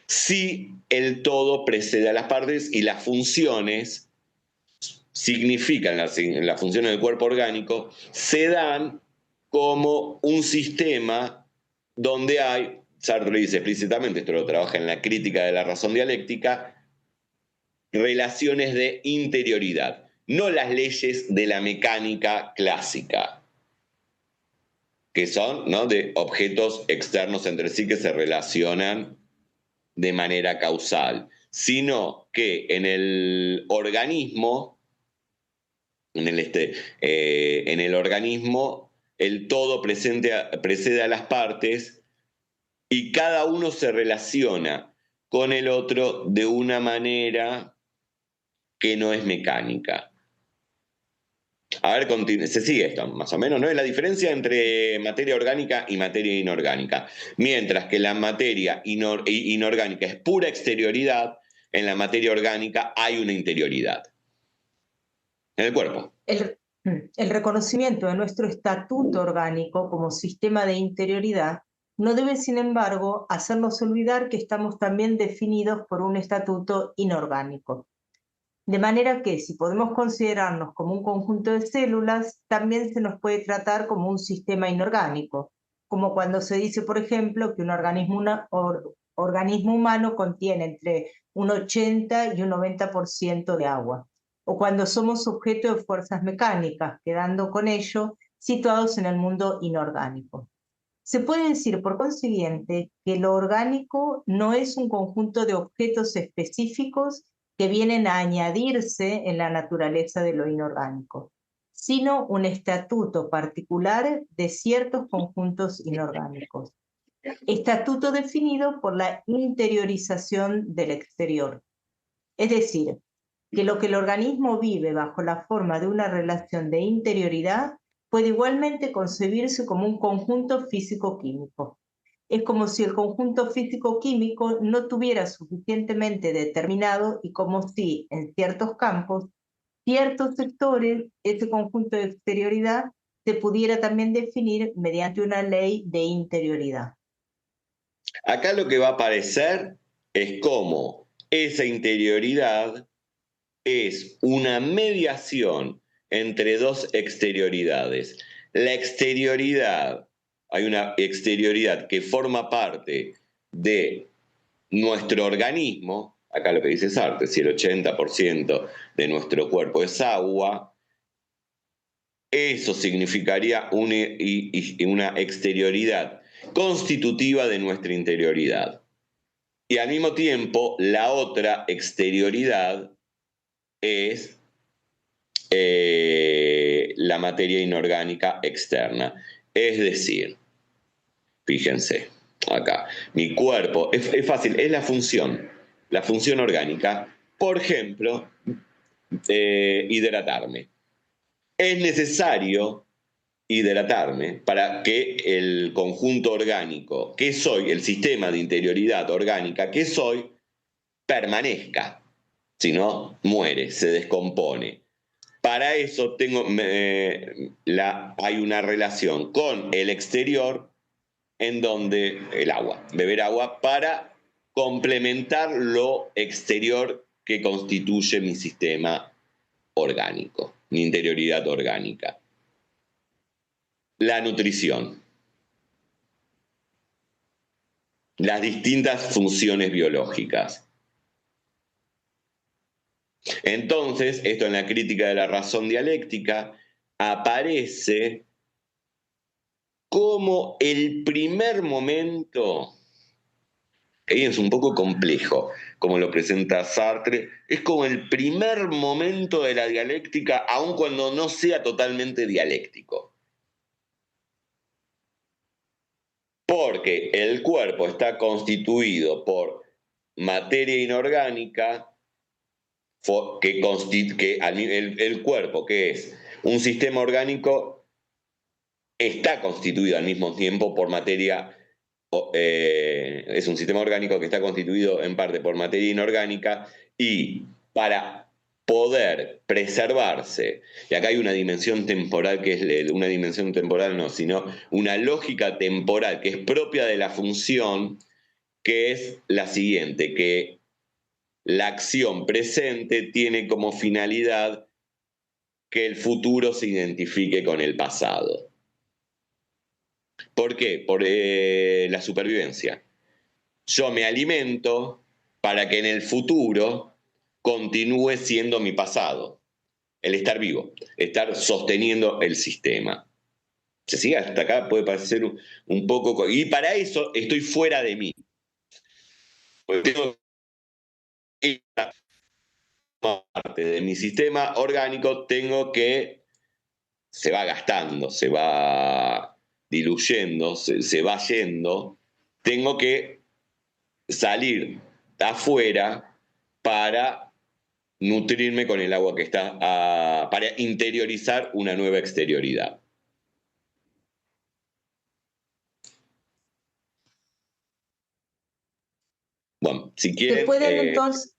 sí el todo precede a las partes y las funciones significan, las funciones del cuerpo orgánico, se dan como un sistema donde hay, Sartre lo dice explícitamente, esto lo trabaja en la crítica de la razón dialéctica, relaciones de interioridad, no las leyes de la mecánica clásica, que son, ¿no?, de objetos externos entre sí que se relacionan de manera causal, sino que en el organismo, en el organismo, el todo precede a las partes y cada uno se relaciona con el otro de una manera que no es mecánica. A ver, se sigue esto, más o menos, ¿no? Es la diferencia entre materia orgánica y materia inorgánica. Mientras que la materia inorgánica es pura exterioridad, en la materia orgánica hay una interioridad. En el cuerpo. El reconocimiento de nuestro estatuto orgánico como sistema de interioridad no debe, sin embargo, hacernos olvidar que estamos también definidos por un estatuto inorgánico. De manera que, si podemos considerarnos como un conjunto de células, también se nos puede tratar como un sistema inorgánico, como cuando se dice, por ejemplo, que un organismo humano contiene entre un 80 y un 90% de agua, o cuando somos objeto de fuerzas mecánicas, quedando con ello situados en el mundo inorgánico. Se puede decir, por consiguiente, que lo orgánico no es un conjunto de objetos específicos que vienen a añadirse en la naturaleza de lo inorgánico, sino un estatuto particular de ciertos conjuntos inorgánicos. Estatuto definido por la interiorización del exterior. Es decir, que lo que el organismo vive bajo la forma de una relación de interioridad puede igualmente concebirse como un conjunto físico-químico. Es como si el conjunto físico-químico no tuviera suficientemente determinado y como si en ciertos campos, ciertos sectores, ese conjunto de exterioridad se pudiera también definir mediante una ley de interioridad. Acá lo que va a aparecer es cómo esa interioridad es una mediación entre dos exterioridades. La exterioridad, hay una exterioridad que forma parte de nuestro organismo, acá lo que dice Sartre, si el 80% de nuestro cuerpo es agua, eso significaría una exterioridad constitutiva de nuestra interioridad. Y al mismo tiempo, la otra exterioridad es la materia inorgánica externa. Es decir, fíjense acá, mi cuerpo, es fácil, es la función orgánica. Por ejemplo, hidratarme. Es necesario hidratarme para que el conjunto orgánico que soy, el sistema de interioridad orgánica que soy, permanezca. Si no, muere, se descompone. Para eso hay una relación con el exterior en donde el agua, beber agua para complementar lo exterior que constituye mi sistema orgánico, mi interioridad orgánica. La nutrición. Las distintas funciones biológicas. Entonces, esto en la crítica de la razón dialéctica aparece como el primer momento, y es un poco complejo, como lo presenta Sartre, es como el primer momento de la dialéctica, aun cuando no sea totalmente dialéctico. Porque el cuerpo está constituido por materia inorgánica, el cuerpo, que es un sistema orgánico, está constituido al mismo tiempo por materia, es un sistema orgánico que está constituido en parte por materia inorgánica, y para poder preservarse, y acá hay una dimensión temporal que es una dimensión temporal no, sino una lógica temporal que es propia de la función, que es la siguiente, que la acción presente tiene como finalidad que el futuro se identifique con el pasado. ¿Por qué? Por la supervivencia. Yo me alimento para que en el futuro continúe siendo mi pasado. El estar vivo, estar sosteniendo el sistema. ¿Se sigue hasta acá? Puede parecer un poco... Y para eso estoy fuera de mí. Porque tengo parte de mi sistema orgánico, tengo que... se va gastando, se va diluyendo, se va yendo. Tengo que salir de afuera para nutrirme con el agua que está, para interiorizar una nueva exterioridad. Bueno, si quieren... ¿Se pueden entonces...?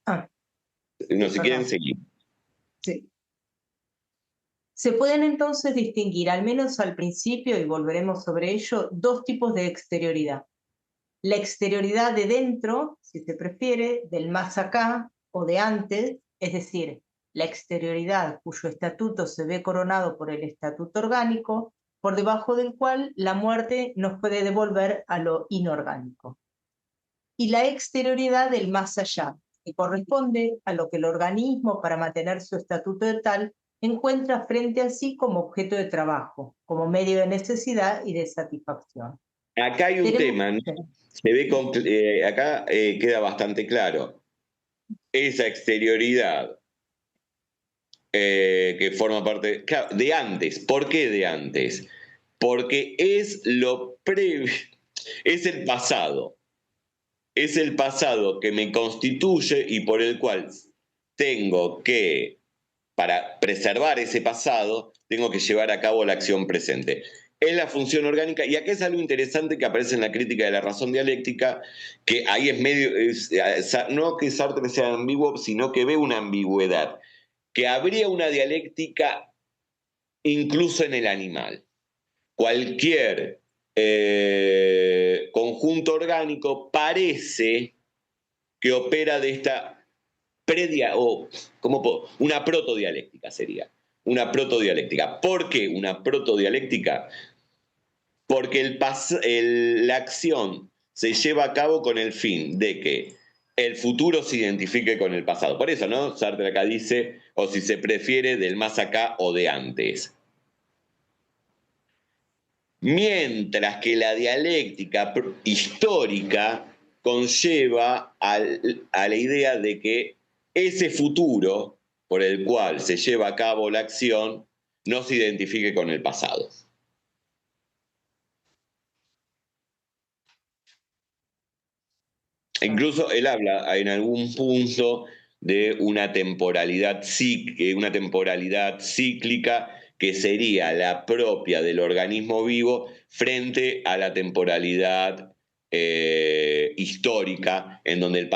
Si quieren seguir. Sí. Se pueden entonces distinguir, al menos al principio, y volveremos sobre ello, dos tipos de exterioridad. La exterioridad de dentro, si se prefiere, del más acá o de antes, es decir, la exterioridad cuyo estatuto se ve coronado por el estatuto orgánico, por debajo del cual la muerte nos puede devolver a lo inorgánico. Y la exterioridad del más allá, que corresponde a lo que el organismo, para mantener su estatuto de tal, encuentra frente a sí como objeto de trabajo, como medio de necesidad y de satisfacción. Acá hay un tema, ¿no? Se ve acá queda bastante claro. Esa exterioridad que forma parte, claro, de antes. ¿Por qué de antes? Porque es lo previo, es el pasado. Es el pasado que me constituye y por el cual tengo que, para preservar ese pasado, tengo que llevar a cabo la acción presente. Es la función orgánica, y aquí es algo interesante que aparece en la crítica de la razón dialéctica, que ahí es medio, no que Sartre sea ambiguo, sino que ve una ambigüedad, que habría una dialéctica incluso en el animal. Cualquier conjunto orgánico parece que opera de esta una protodialéctica sería. Una protodialéctica. ¿Por qué una protodialéctica? Porque la acción se lleva a cabo con el fin de que el futuro se identifique con el pasado. Por eso, ¿no? Sartre acá dice, o si se prefiere, del más acá o de antes. Mientras que la dialéctica histórica conlleva a la idea de que ese futuro por el cual se lleva a cabo la acción no se identifique con el pasado. Incluso él habla en algún punto de una temporalidad cíclica que sería la propia del organismo vivo frente a la temporalidad histórica, en donde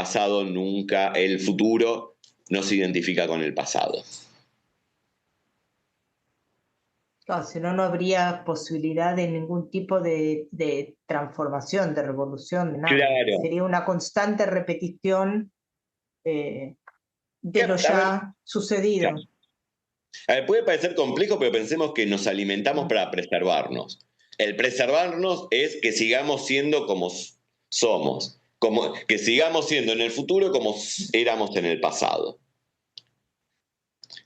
el futuro no se identifica con el pasado. Claro, si no, no habría posibilidad de ningún tipo de transformación, de revolución, de nada. Claro. Sería una constante repetición de lo ya sucedido. Claro. A ver, puede parecer complejo, pero pensemos que nos alimentamos para preservarnos. El preservarnos es que sigamos siendo como somos, que sigamos siendo en el futuro como éramos en el pasado.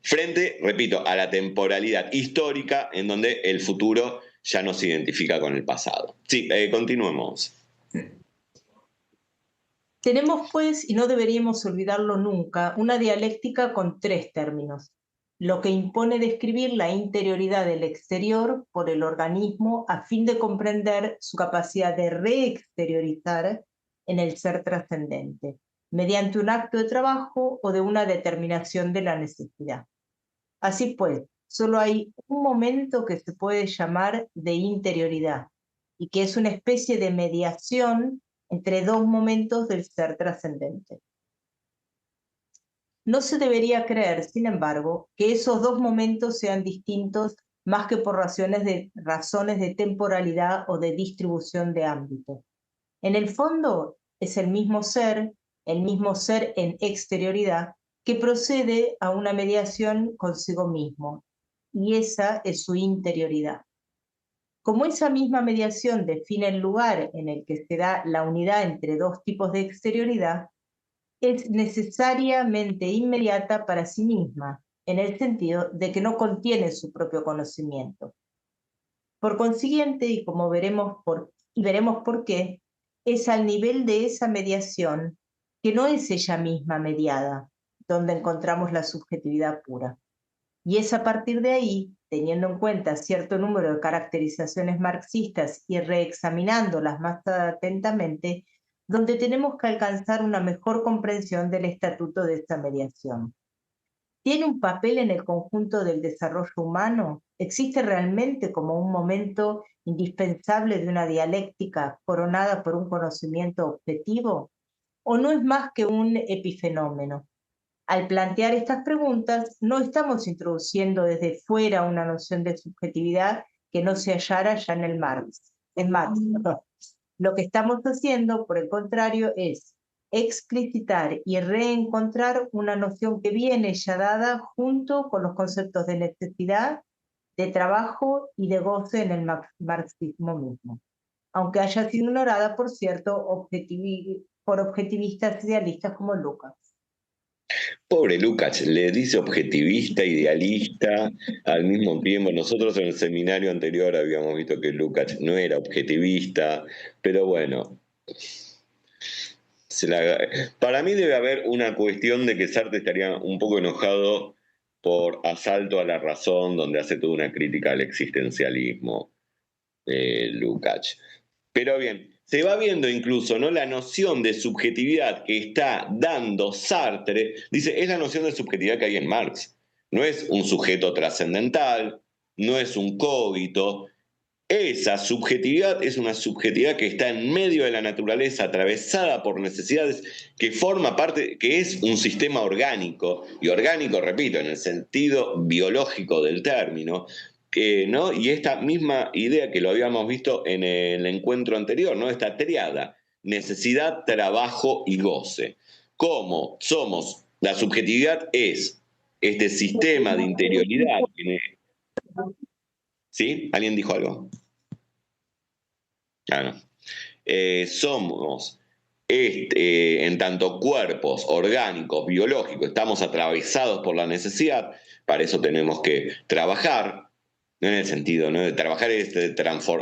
Frente, repito, a la temporalidad histórica en donde el futuro ya no se identifica con el pasado. Sí, continuemos. Tenemos, pues, y no deberíamos olvidarlo nunca, una dialéctica con tres términos, lo que impone describir la interioridad del exterior por el organismo a fin de comprender su capacidad de reexteriorizar en el ser trascendente, mediante un acto de trabajo o de una determinación de la necesidad. Así pues, solo hay un momento que se puede llamar de interioridad y que es una especie de mediación entre dos momentos del ser trascendente. No se debería creer, sin embargo, que esos dos momentos sean distintos más que por razones de temporalidad o de distribución de ámbito. En el fondo, es el mismo ser en exterioridad, que procede a una mediación consigo mismo, y esa es su interioridad. Como esa misma mediación define el lugar en el que se da la unidad entre dos tipos de exterioridad, es necesariamente inmediata para sí misma, en el sentido de que no contiene su propio conocimiento. Por consiguiente, y como veremos por qué, es al nivel de esa mediación que no es ella misma mediada, donde encontramos la subjetividad pura. Y es a partir de ahí, teniendo en cuenta cierto número de caracterizaciones marxistas y reexaminándolas más atentamente, donde tenemos que alcanzar una mejor comprensión del estatuto de esta mediación. ¿Tiene un papel en el conjunto del desarrollo humano? ¿Existe realmente como un momento indispensable de una dialéctica coronada por un conocimiento objetivo? ¿O no es más que un epifenómeno? Al plantear estas preguntas, no estamos introduciendo desde fuera una noción de subjetividad que no se hallara ya en Marx. Lo que estamos haciendo, por el contrario, es explicitar y reencontrar una noción que viene ya dada junto con los conceptos de necesidad, de trabajo y de goce en el marxismo mismo, aunque haya sido ignorada, por cierto, por objetivistas idealistas como Lukács. Pobre Lukács, le dice objetivista, idealista, al mismo tiempo. Nosotros en el seminario anterior habíamos visto que Lukács no era objetivista, pero bueno. Para mí debe haber una cuestión de que Sartre estaría un poco enojado por Asalto a la razón, donde hace toda una crítica al existencialismo Lukács. Pero bien, se va viendo incluso, ¿no?, la noción de subjetividad que está dando Sartre. Dice, es la noción de subjetividad que hay en Marx. No es un sujeto trascendental, no es un cogito. Esa subjetividad es una subjetividad que está en medio de la naturaleza, atravesada por necesidades, que forma parte, que es un sistema orgánico, y orgánico, repito, en el sentido biológico del término, ¿no? Y esta misma idea que lo habíamos visto en el encuentro anterior, ¿no?, esta triada, necesidad, trabajo y goce. ¿Cómo somos? La subjetividad es este sistema de interioridad. ¿Sí? ¿Alguien dijo algo? Ah, no. Somos, en tanto cuerpos orgánicos, biológicos, estamos atravesados por la necesidad. Para eso tenemos que trabajar, no en el sentido, ¿no?, de trabajar es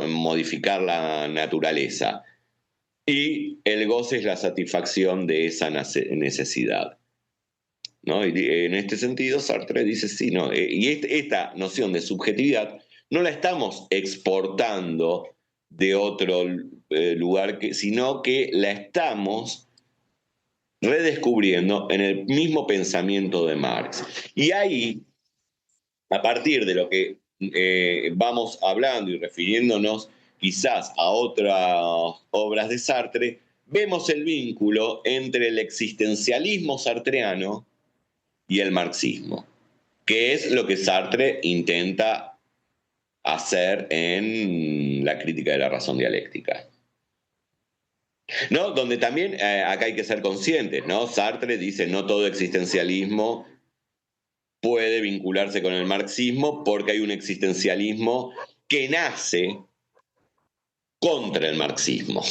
modificar la naturaleza. Y el goce es la satisfacción de esa necesidad, ¿no? Y en este sentido, Sartre dice, sí, no. Y esta noción de subjetividad no la estamos exportando de otro lugar, sino que la estamos redescubriendo en el mismo pensamiento de Marx. Y ahí, a partir de lo que vamos hablando y refiriéndonos quizás a otras obras de Sartre, vemos el vínculo entre el existencialismo sartreano y el marxismo, que es lo que Sartre intenta hacer en la crítica de la razón dialéctica, ¿no? Donde también acá hay que ser conscientes, ¿no? Sartre dice, no todo existencialismo puede vincularse con el marxismo, porque hay un existencialismo que nace contra el marxismo.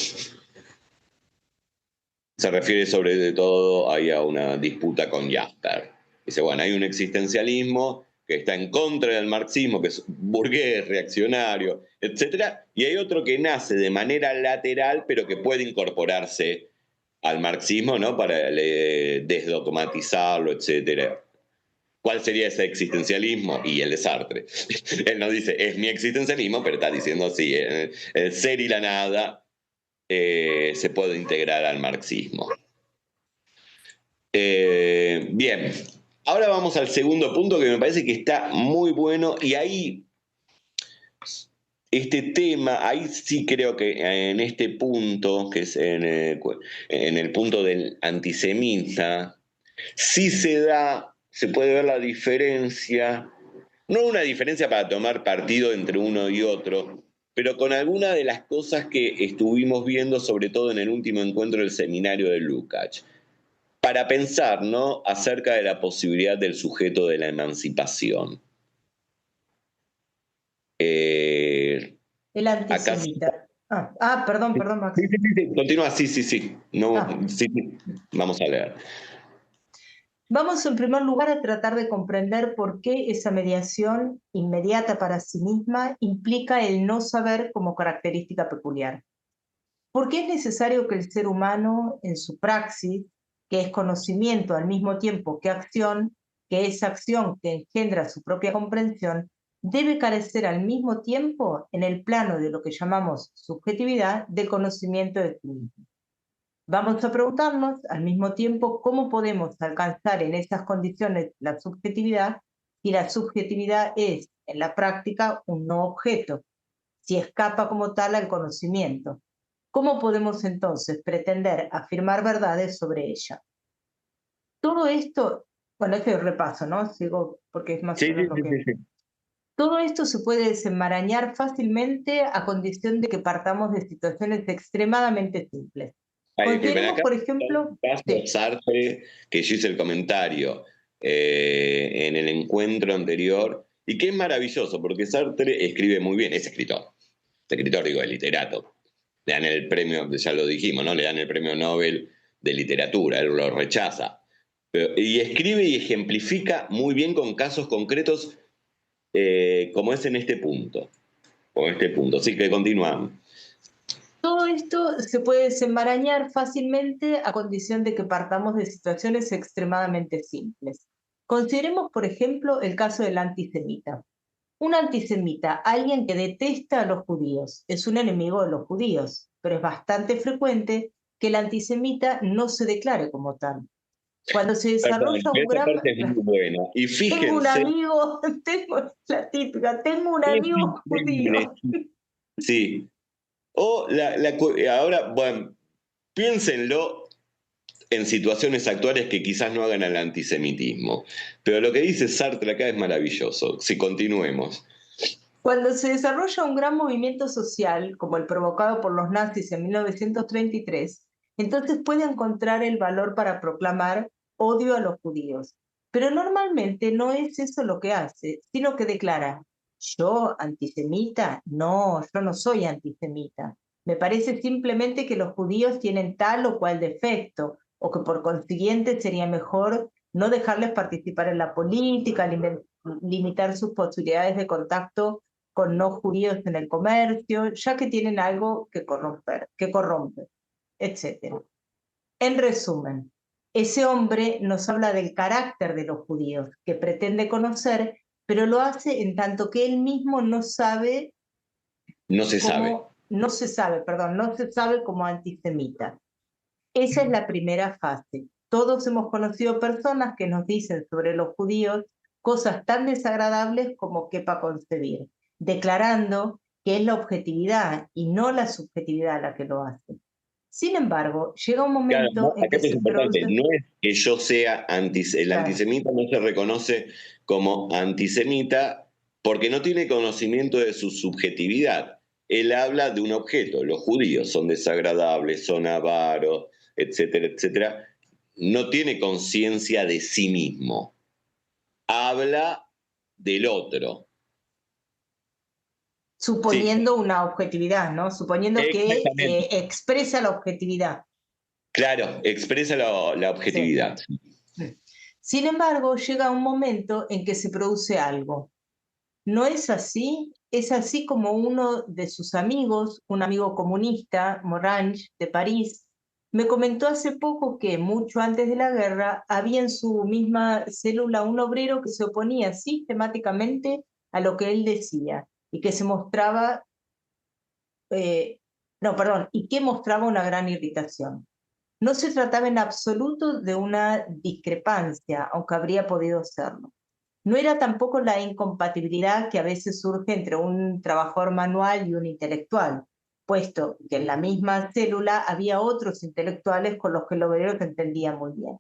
Se refiere sobre todo ahí a una disputa con Jasper. Dice, bueno, hay un existencialismo que está en contra del marxismo, que es burgués, reaccionario, etc. Y hay otro que nace de manera lateral, pero que puede incorporarse al marxismo, ¿no?, para desdogmatizarlo, etc. ¿Cuál sería ese existencialismo? Y el de Sartre. Él no dice, es mi existencialismo, pero está diciendo, sí, el ser y la nada se puede integrar al marxismo. Bien, ahora vamos al segundo punto, que me parece que está muy bueno, y ahí este tema, ahí sí creo que en este punto, que es en el punto del antisemita, sí se puede ver la diferencia, no una diferencia para tomar partido entre uno y otro, pero con alguna de las cosas que estuvimos viendo, sobre todo en el último encuentro del seminario de Lukács, para pensar, ¿no?, acerca de la posibilidad del sujeto de la emancipación. El antisemita. Perdón, Max. Sí. Continúa, sí. No, sí. Vamos a leer. Vamos en primer lugar a tratar de comprender por qué esa mediación inmediata para sí misma implica el no saber como característica peculiar. ¿Por qué es necesario que el ser humano, en su praxis, que es conocimiento al mismo tiempo que es acción que engendra su propia comprensión, debe carecer al mismo tiempo, en el plano de lo que llamamos subjetividad, del conocimiento de sí mismo? Vamos a preguntarnos al mismo tiempo cómo podemos alcanzar en esas condiciones la subjetividad si la subjetividad es, en la práctica, un no objeto, si escapa como tal al conocimiento. ¿Cómo podemos entonces pretender afirmar verdades sobre ella? Todo esto, bueno, este repaso, ¿no? Sigo porque es más o menos lo que... Sí. Todo esto se puede desenmarañar fácilmente a condición de que partamos de situaciones extremadamente simples. Consideremos, por ejemplo... Sartre, que yo hice el comentario en el encuentro anterior, y que es maravilloso, porque Sartre escribe muy bien, es escritor, digo, es literato. Le dan el premio, ya lo dijimos, ¿no? Le dan el premio Nobel de literatura, él lo rechaza. Y escribe y ejemplifica muy bien con casos concretos, como es en este punto. Así que continuamos. Todo esto se puede desenmarañar fácilmente a condición de que partamos de situaciones extremadamente simples. Consideremos, por ejemplo, el caso del antisemita. Un antisemita, alguien que detesta a los judíos, es un enemigo de los judíos, pero es bastante frecuente que el antisemita no se declare como tal. Cuando se Perdón, desarrolla un esta gran... parte es muy buena. Y Tengo un fíjense, amigo, tengo la típica, tengo un es amigo increíble. judío. Sí. O ahora, bueno, piénsenlo en situaciones actuales que quizás no hagan al antisemitismo. Pero lo que dice Sartre acá es maravilloso. Si continuemos. Cuando se desarrolla un gran movimiento social, como el provocado por los nazis en 1933, entonces puede encontrar el valor para proclamar odio a los judíos. Pero normalmente no es eso lo que hace, sino que declara, ¿yo antisemita? No, yo no soy antisemita. Me parece simplemente que los judíos tienen tal o cual defecto, o que por consiguiente sería mejor no dejarles participar en la política, limitar sus posibilidades de contacto con no judíos en el comercio, ya que tienen algo que corrompe, etc. En resumen, ese hombre nos habla del carácter de los judíos que pretende conocer, pero lo hace en tanto que él mismo no sabe No se sabe. no se sabe como antisemita. Esa es la primera fase. Todos hemos conocido personas que nos dicen sobre los judíos cosas tan desagradables como quepa concebir, declarando que es la objetividad y no la subjetividad la que lo hace. Sin embargo, llega un Claro, momento en acá que es se importante, produce... no es que yo sea el Claro. antisemita no se reconoce como antisemita porque no tiene conocimiento de su subjetividad. Él habla de un objeto, los judíos son desagradables, son avaros, etcétera, etcétera. No tiene conciencia de sí mismo. Habla del otro. Suponiendo una objetividad, ¿no? Suponiendo que Exactamente. expresa la objetividad. Claro, expresa la objetividad. Sí. Sin embargo, llega un momento en que se produce algo. ¿No es así? Es así como uno de sus amigos, un amigo comunista, Morange, de París, me comentó hace poco que mucho antes de la guerra había en su misma célula un obrero que se oponía sistemáticamente a lo que él decía y que se mostraba, y que mostraba una gran irritación. No se trataba en absoluto de una discrepancia, aunque habría podido serlo. No era tampoco la incompatibilidad que a veces surge entre un trabajador manual y un intelectual, puesto que en la misma célula había otros intelectuales con los que el obrero se entendía muy bien.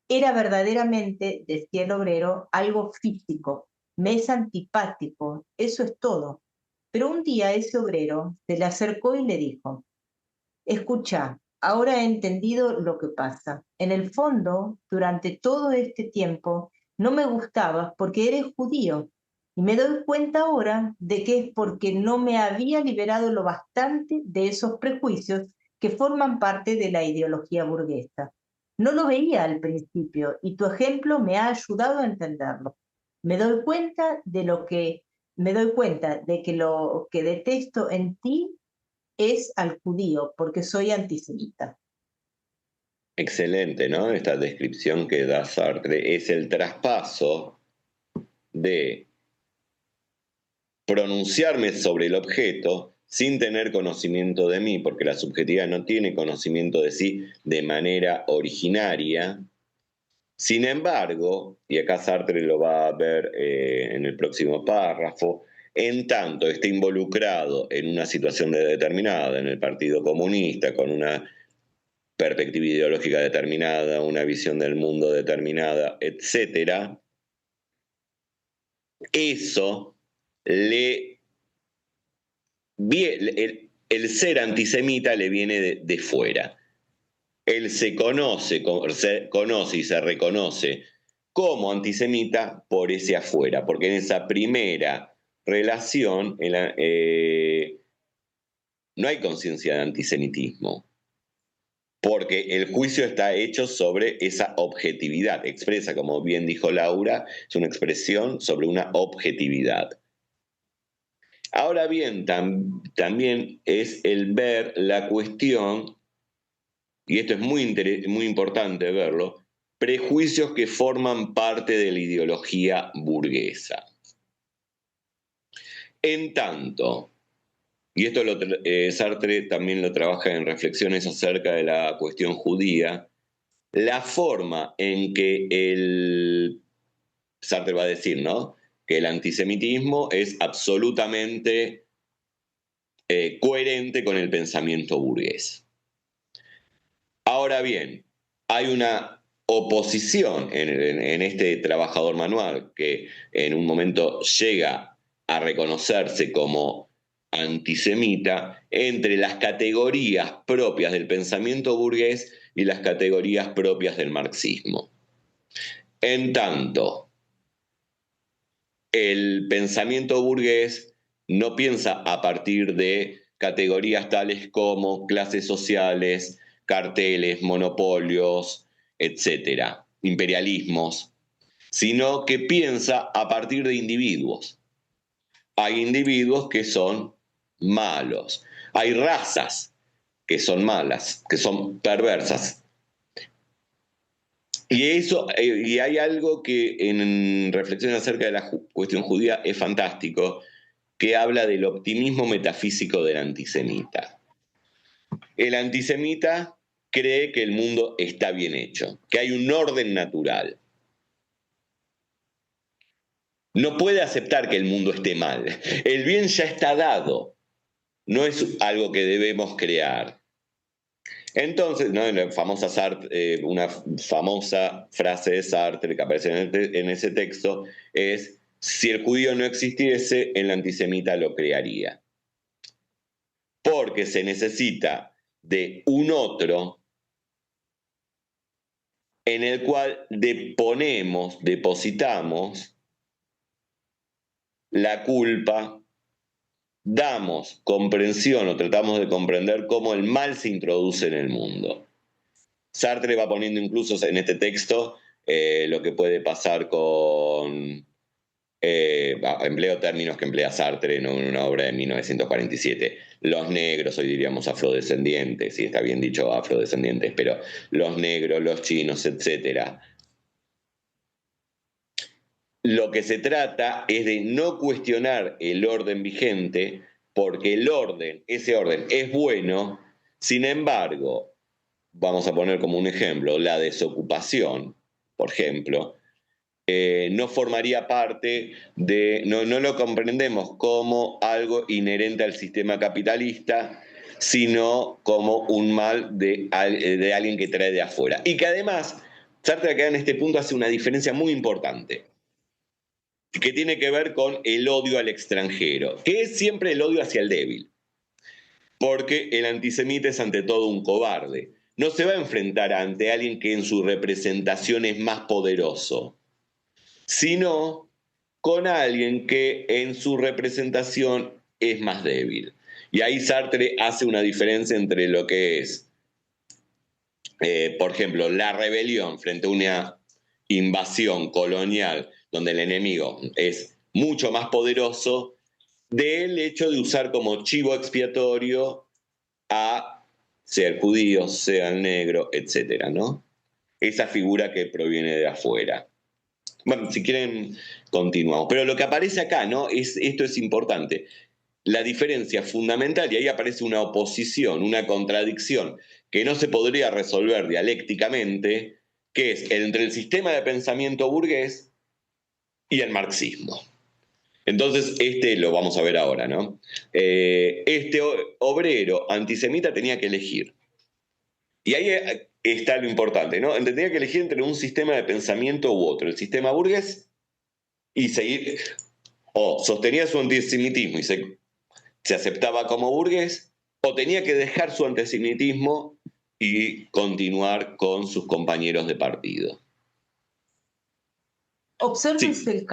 Era verdaderamente, decía el obrero, algo físico, me es antipático, eso es todo. Pero un día ese obrero se le acercó y le dijo, escucha, ahora he entendido lo que pasa. En el fondo, durante todo este tiempo, no me gustabas porque eres judío. Y me doy cuenta ahora de que es porque no me había liberado lo bastante de esos prejuicios que forman parte de la ideología burguesa. No lo veía al principio y tu ejemplo me ha ayudado a entenderlo. Me doy cuenta de que lo que detesto en ti es al judío, porque soy antisemita. Excelente, ¿no? Esta descripción que da Sartre es el traspaso de pronunciarme sobre el objeto sin tener conocimiento de mí, porque la subjetividad no tiene conocimiento de sí de manera originaria. Sin embargo, y acá Sartre lo va a ver en el próximo párrafo, en tanto esté involucrado en una situación determinada, en el Partido Comunista, con una perspectiva ideológica determinada, una visión del mundo determinada, etc., eso el ser antisemita le viene de fuera. Él se conoce y se reconoce como antisemita por ese afuera, porque en esa primera relación no hay conciencia de antisemitismo, porque el juicio está hecho sobre esa objetividad, expresa, como bien dijo Laura, es una expresión sobre una objetividad. Ahora bien, también es el ver la cuestión, y esto es muy importante verlo, prejuicios que forman parte de la ideología burguesa. En tanto, y esto Sartre también lo trabaja en reflexiones acerca de la cuestión judía, la forma en que Sartre va a decir, ¿no?, que el antisemitismo es absolutamente coherente con el pensamiento burgués. Ahora bien, hay una oposición en este trabajador manual que en un momento llega a reconocerse como antisemita entre las categorías propias del pensamiento burgués y las categorías propias del marxismo. En tanto, el pensamiento burgués no piensa a partir de categorías tales como clases sociales, carteles, monopolios, etcétera, imperialismos, sino que piensa a partir de individuos. Hay individuos que son malos, hay razas que son malas, que son perversas. Y hay algo que en reflexiones acerca de la cuestión judía es fantástico, que habla del optimismo metafísico del antisemita. El antisemita cree que el mundo está bien hecho, que hay un orden natural. No puede aceptar que el mundo esté mal. El bien ya está dado, no es algo que debemos crear. Entonces, ¿no?, una famosa frase de Sartre que aparece en ese texto es: si el judío no existiese, el antisemita lo crearía. Porque se necesita de un otro en el cual depositamos la culpa, damos comprensión o tratamos de comprender cómo el mal se introduce en el mundo. Sartre va poniendo incluso en este texto lo que puede pasar con... empleo términos que emplea Sartre en una obra de 1947. Los negros, hoy diríamos afrodescendientes, si está bien dicho afrodescendientes, pero los negros, los chinos, etc. Lo que se trata es de no cuestionar el orden vigente, porque ese orden es bueno. Sin embargo, vamos a poner como un ejemplo, la desocupación, por ejemplo, no formaría parte no lo comprendemos como algo inherente al sistema capitalista, sino como un mal de alguien que trae de afuera. Y que además, Sartre acá en este punto hace una diferencia muy importante, que tiene que ver con el odio al extranjero, que es siempre el odio hacia el débil. Porque el antisemita es ante todo un cobarde. No se va a enfrentar ante alguien que en su representación es más poderoso, sino con alguien que en su representación es más débil. Y ahí Sartre hace una diferencia entre lo que es, por ejemplo, la rebelión frente a una invasión colonial, donde el enemigo es mucho más poderoso, del hecho de usar como chivo expiatorio a ser judío, sea negro, etcétera, ¿no? Esa figura que proviene de afuera. Bueno, si quieren, continuamos. Pero lo que aparece acá, ¿no?, esto es importante. La diferencia fundamental, y ahí aparece una oposición, una contradicción, que no se podría resolver dialécticamente, que es entre el sistema de pensamiento burgués y el marxismo. Entonces, lo vamos a ver ahora, ¿no? Este obrero antisemita tenía que elegir. Y ahí está lo importante, ¿no? Tenía que elegir entre un sistema de pensamiento u otro, el sistema burgués, y seguir, o sostenía su antisemitismo y se aceptaba como burgués, o tenía que dejar su antisemitismo y continuar con sus compañeros de partido. Obsérvese el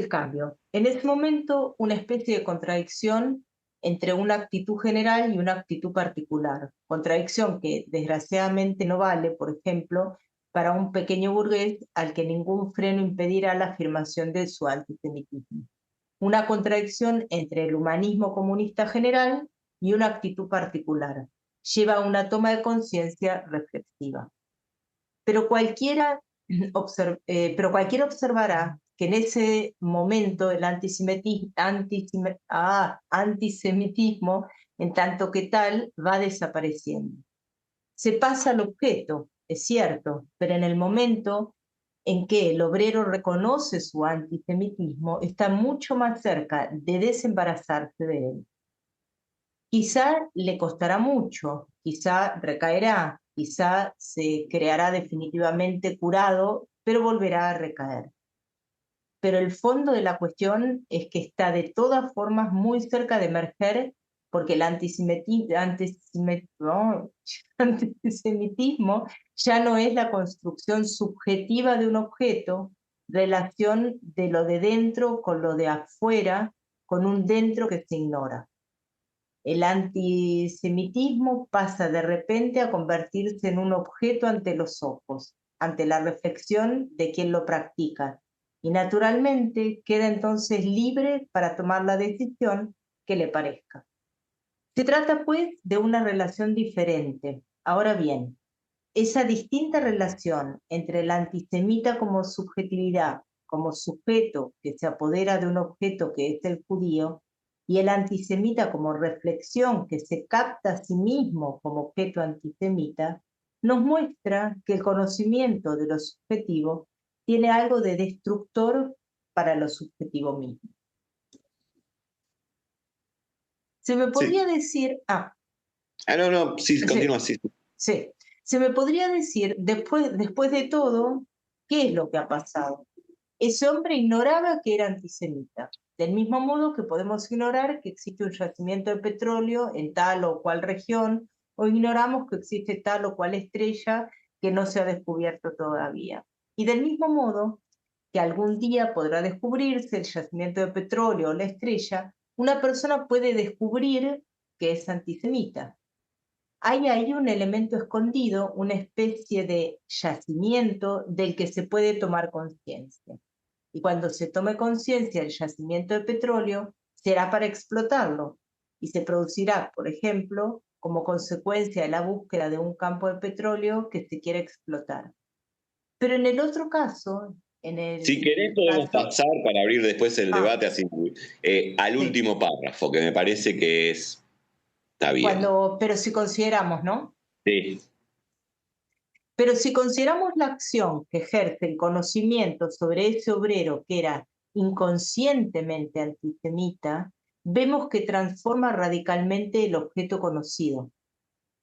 cambio. En ese momento, una especie de contradicción entre una actitud general y una actitud particular. Contradicción que desgraciadamente no vale, por ejemplo, para un pequeño burgués al que ningún freno impedirá la afirmación de su antisemitismo. Una contradicción entre el humanismo comunista general y una actitud particular. Lleva a una toma de conciencia reflexiva. pero cualquiera observará que en ese momento el antisemitismo, en tanto que tal, va desapareciendo. Se pasa al objeto, es cierto, pero en el momento en que el obrero reconoce su antisemitismo, está mucho más cerca de desembarazarse de él. Quizá le costará mucho, quizá recaerá, quizá se creará definitivamente curado, pero volverá a recaer. Pero el fondo de la cuestión es que está de todas formas muy cerca de emerger, porque el antisemitismo ya no es la construcción subjetiva de un objeto, relación de lo de dentro con lo de afuera, con un dentro que se ignora. El antisemitismo pasa de repente a convertirse en un objeto ante los ojos, ante la reflexión de quien lo practica, y naturalmente queda entonces libre para tomar la decisión que le parezca. Se trata pues de una relación diferente. Ahora bien, esa distinta relación entre el antisemita como subjetividad, como sujeto que se apodera de un objeto que es el judío, y el antisemita como reflexión que se capta a sí mismo como objeto antisemita, nos muestra que el conocimiento de lo subjetivo tiene algo de destructor para lo subjetivo mismo. Se me podría decir, sí, continúa así. Sí, se me podría decir, después de todo, ¿qué es lo que ha pasado? Ese hombre ignoraba que era antisemita, del mismo modo que podemos ignorar que existe un yacimiento de petróleo en tal o cual región, o ignoramos que existe tal o cual estrella que no se ha descubierto todavía. Y del mismo modo que algún día podrá descubrirse el yacimiento de petróleo o la estrella, una persona puede descubrir que es antisemita. Hay ahí un elemento escondido, una especie de yacimiento del que se puede tomar conciencia. Y cuando se tome conciencia del yacimiento de petróleo, será para explotarlo y se producirá, por ejemplo, como consecuencia de la búsqueda de un campo de petróleo que se quiere explotar. Pero en el otro caso, si querés podemos pasar para abrir después el debate así, al último párrafo, que me parece que está bien. Pero si consideramos, ¿no? Sí. Pero si consideramos la acción que ejerce el conocimiento sobre ese obrero que era inconscientemente antisemita, vemos que transforma radicalmente el objeto conocido,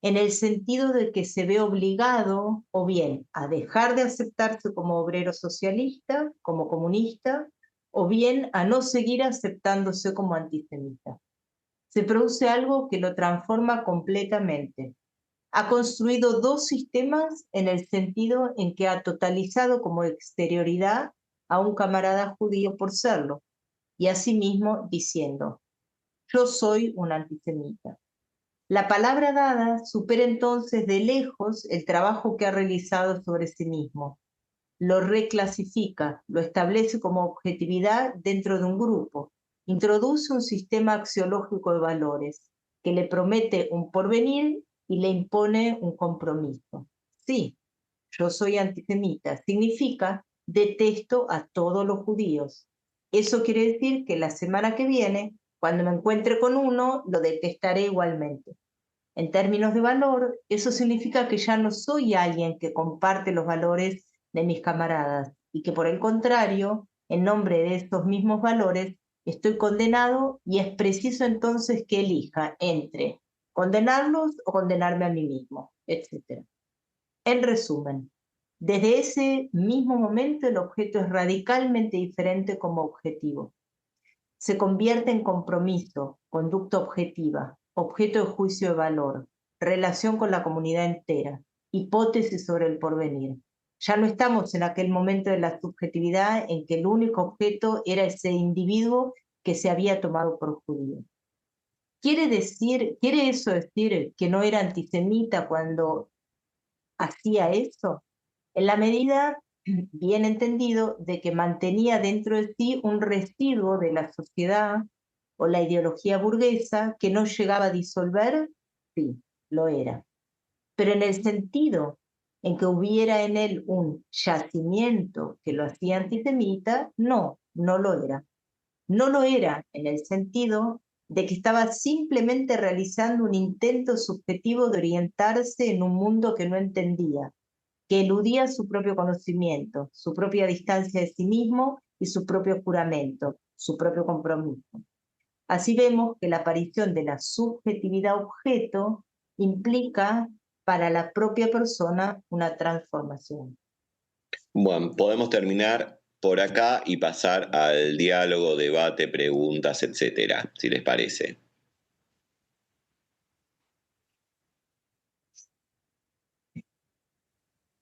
en el sentido de que se ve obligado o bien a dejar de aceptarse como obrero socialista, como comunista, o bien a no seguir aceptándose como antisemita. Se produce algo que lo transforma completamente. Ha construido dos sistemas en el sentido en que ha totalizado como exterioridad a un camarada judío por serlo, y asimismo diciendo, yo soy un antisemita. La palabra dada supera entonces de lejos el trabajo que ha realizado sobre sí mismo. Lo reclasifica, lo establece como objetividad dentro de un grupo, introduce un sistema axiológico de valores que le promete un porvenir y le impone un compromiso. Sí, yo soy antisemita, significa detesto a todos los judíos. Eso quiere decir que la semana que viene, cuando me encuentre con uno, lo detestaré igualmente. En términos de valor, eso significa que ya no soy alguien que comparte los valores de mis camaradas y que por el contrario, en nombre de estos mismos valores, estoy condenado y es preciso entonces que elija entre condenarlos o condenarme a mí mismo, etc. En resumen, desde ese mismo momento el objeto es radicalmente diferente como objetivo. Se convierte en compromiso, conducta objetiva, objeto de juicio de valor, relación con la comunidad entera, hipótesis sobre el porvenir. Ya no estamos en aquel momento de la subjetividad en que el único objeto era ese individuo que se había tomado por judío. ¿Quiere eso decir que no era antisemita cuando hacía eso? En la medida, bien entendido, de que mantenía dentro de sí un residuo de la sociedad o la ideología burguesa que no llegaba a disolver, sí, lo era. Pero en el sentido en que hubiera en él un yacimiento que lo hacía antisemita, no lo era. No lo era en el sentido de que estaba simplemente realizando un intento subjetivo de orientarse en un mundo que no entendía, que eludía su propio conocimiento, su propia distancia de sí mismo y su propio juramento, su propio compromiso. Así vemos que la aparición de la subjetividad objeto implica para la propia persona una transformación. Bueno, podemos terminar por acá y pasar al diálogo, debate, preguntas, etcétera, si les parece.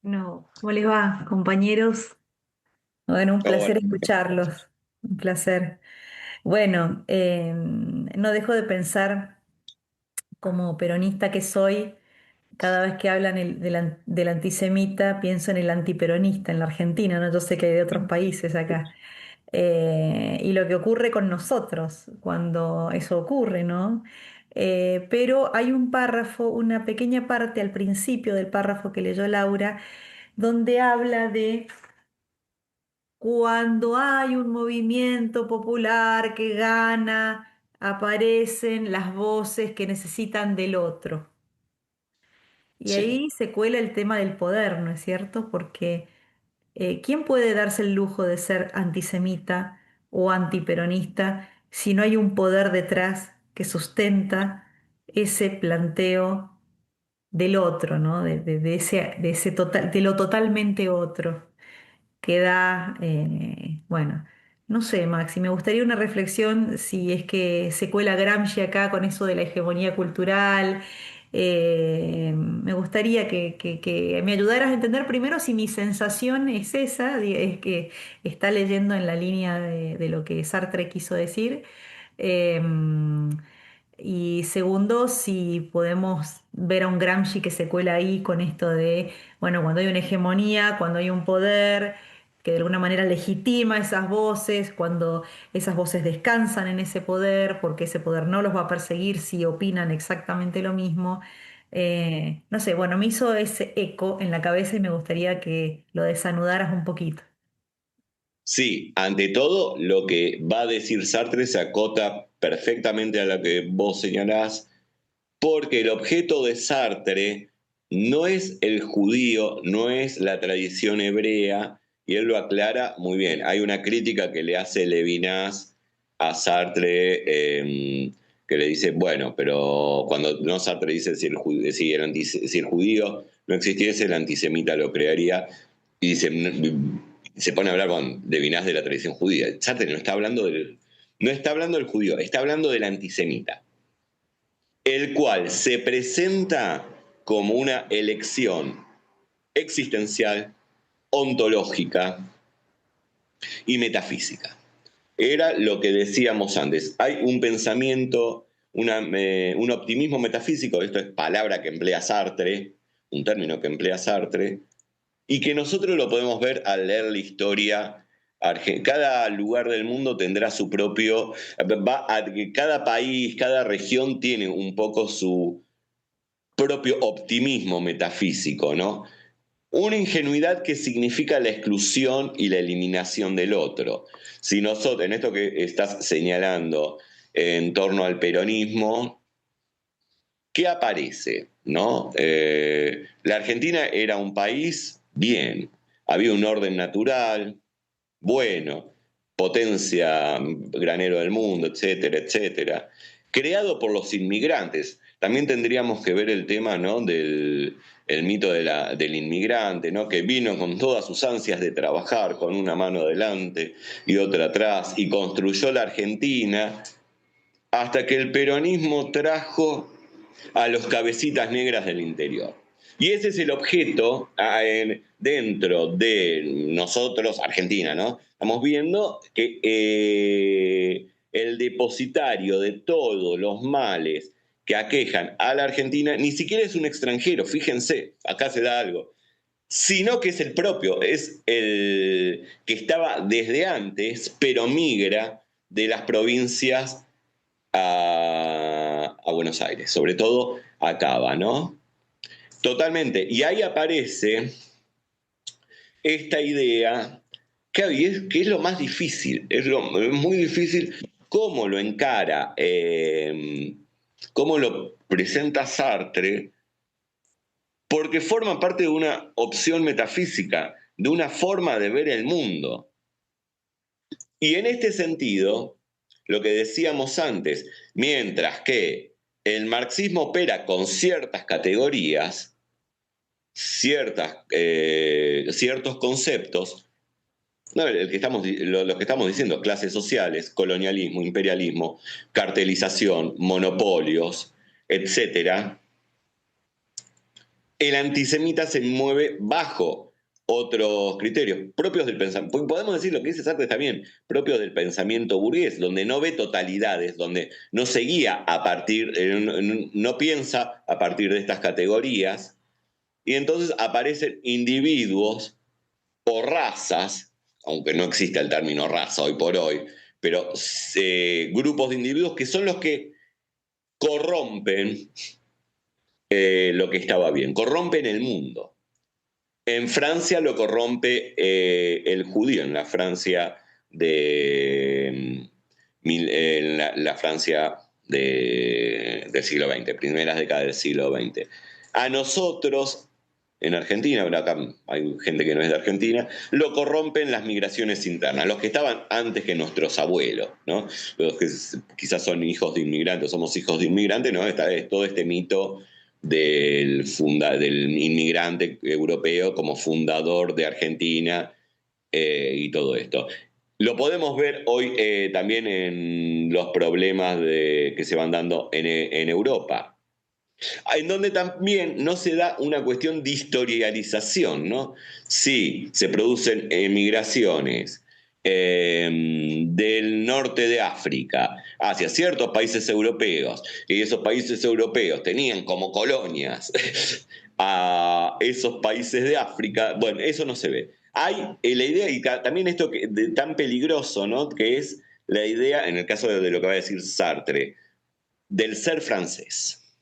No, ¿cómo les va, compañeros? Bueno, un placer Hola. escucharlos, un placer. Bueno, no dejo de pensar, como peronista que soy, cada vez que hablan del antisemita, pienso en el antiperonista en la Argentina, ¿no? Yo sé que hay de otros países acá. Y lo que ocurre con nosotros cuando eso ocurre, ¿no? Pero hay un párrafo, una pequeña parte al principio del párrafo que leyó Laura, donde habla de cuando hay un movimiento popular que gana, aparecen las voces que necesitan del otro. Y Sí. ahí se cuela el tema del poder, ¿no es cierto? Porque ¿quién puede darse el lujo de ser antisemita o antiperonista si no hay un poder detrás que sustenta ese planteo del otro, ¿no? De ese total, de lo totalmente otro? Que da, bueno, no sé, Maxi, me gustaría una reflexión si es que se cuela Gramsci acá con eso de la hegemonía cultural. Me gustaría que me ayudaras a entender primero si mi sensación es esa, es que está leyendo en la línea de lo que Sartre quiso decir. Y segundo, si podemos ver a un Gramsci que se cuela ahí con esto de, bueno, cuando hay una hegemonía, cuando hay un poder que de alguna manera legitima esas voces, cuando esas voces descansan en ese poder, porque ese poder no los va a perseguir si opinan exactamente lo mismo. No sé, bueno, me hizo ese eco en la cabeza y me gustaría que lo desanudaras un poquito. Sí, ante todo, lo que va a decir Sartre se acota perfectamente a lo que vos señalás, porque el objeto de Sartre no es el judío, no es la tradición hebrea, y él lo aclara muy bien. Hay una crítica que le hace Levinas a Sartre, que le dice, bueno, pero cuando no Sartre dice si el judío no existiese, el antisemita lo crearía, y dice, se pone a hablar con Levinas de la tradición judía. Sartre no está hablando del judío, está hablando del antisemita, el cual se presenta como una elección existencial, ontológica y metafísica. Era lo que decíamos antes. Hay un pensamiento, un optimismo metafísico, esto es palabra que emplea Sartre, un término que emplea Sartre, y que nosotros lo podemos ver al leer la historia. Cada lugar del mundo tendrá su propio, cada país, cada región tiene un poco su propio optimismo metafísico, ¿no? Una ingenuidad que significa la exclusión y la eliminación del otro. Si nosotros, en esto que estás señalando en torno al peronismo, ¿qué aparece? ¿No? La Argentina era un país bien, había un orden natural, bueno, potencia, granero del mundo, etcétera, etcétera, creado por los inmigrantes. También tendríamos que ver el tema, ¿no?, del mito del inmigrante, ¿no?, que vino con todas sus ansias de trabajar, con una mano adelante y otra atrás, y construyó la Argentina, hasta que el peronismo trajo a los cabecitas negras del interior. Y ese es el objeto dentro de nosotros, Argentina, ¿no? Estamos viendo que el depositario de todos los males que aquejan a la Argentina ni siquiera es un extranjero, fíjense, acá se da algo, sino que es el propio, es el que estaba desde antes, pero migra de las provincias a Buenos Aires, sobre todo a Cava, ¿no? Totalmente. Y ahí aparece esta idea que es lo más difícil, es muy difícil cómo lo encara, cómo lo presenta Sartre, porque forma parte de una opción metafísica, de una forma de ver el mundo. Y en este sentido, lo que decíamos antes, mientras que el marxismo opera con ciertas categorías, ciertos conceptos, no, lo que estamos diciendo, clases sociales, colonialismo, imperialismo, cartelización, monopolios, etc., el antisemita se mueve bajo otros criterios propios del pensamiento. Podemos decir lo que dice Sartre también, propios del pensamiento burgués, donde no ve totalidades, donde no se guía a partir, no piensa a partir de estas categorías, y entonces aparecen individuos o razas, aunque no exista el término raza hoy por hoy, pero grupos de individuos que son los que corrompen lo que estaba bien, corrompen el mundo. En Francia lo corrompe el judío, en la Francia la Francia del siglo XX, primeras décadas del siglo XX. A nosotros, en Argentina, acá hay gente que no es de Argentina, lo corrompen las migraciones internas, los que estaban antes que nuestros abuelos, ¿no? Los que quizás son hijos de inmigrantes, somos hijos de inmigrantes, ¿no? Todo este mito del inmigrante europeo como fundador de Argentina y todo esto. Lo podemos ver hoy también en los problemas que se van dando en Europa, en donde también no se da una cuestión de historialización, ¿no? Sí, se producen migraciones del norte de África hacia ciertos países europeos, y esos países europeos tenían como colonias a esos países de África. Bueno, eso no se ve. Hay la idea, y también esto tan peligroso, ¿no? Que es la idea, en el caso de lo que va a decir Sartre, del ser francés,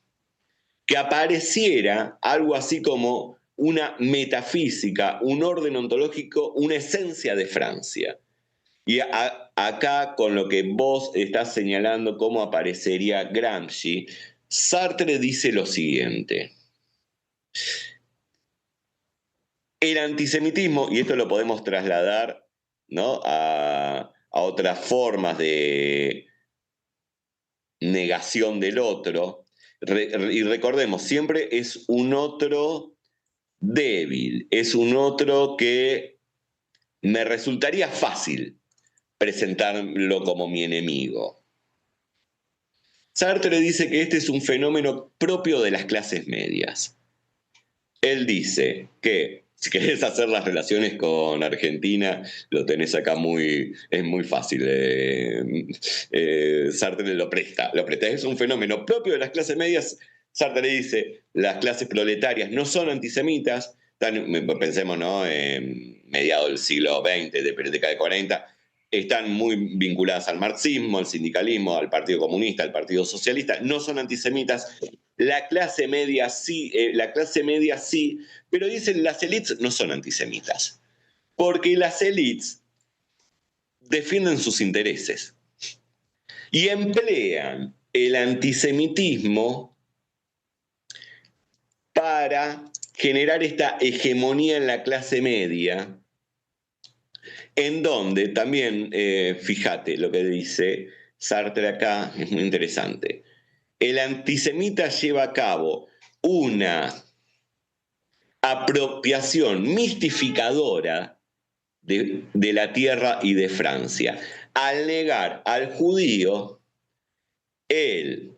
que apareciera algo así como una metafísica, un orden ontológico, una esencia de Francia. Y acá, con lo que vos estás señalando cómo aparecería Gramsci, Sartre dice lo siguiente: el antisemitismo, y esto lo podemos trasladar, ¿no?, a otras formas de negación del otro, y recordemos, siempre es un otro débil, es un otro que me resultaría fácil presentarlo como mi enemigo. Sartre dice que este es un fenómeno propio de las clases medias. Él dice que, si querés hacer las relaciones con Argentina, lo tenés acá es muy fácil. Sartre lo presta. Es un fenómeno propio de las clases medias. Sartre dice, las clases proletarias no son antisemitas, pensemos, ¿no?, en mediados del siglo XX, de la década de 40, están muy vinculadas al marxismo, al sindicalismo, al Partido Comunista, al Partido Socialista, no son antisemitas. La clase media sí, pero dicen las élites no son antisemitas, porque las élites defienden sus intereses y emplean el antisemitismo para generar esta hegemonía en la clase media, en donde también, fíjate lo que dice Sartre acá, es muy interesante. El antisemita lleva a cabo una apropiación mistificadora de la tierra y de Francia, al negar al judío él,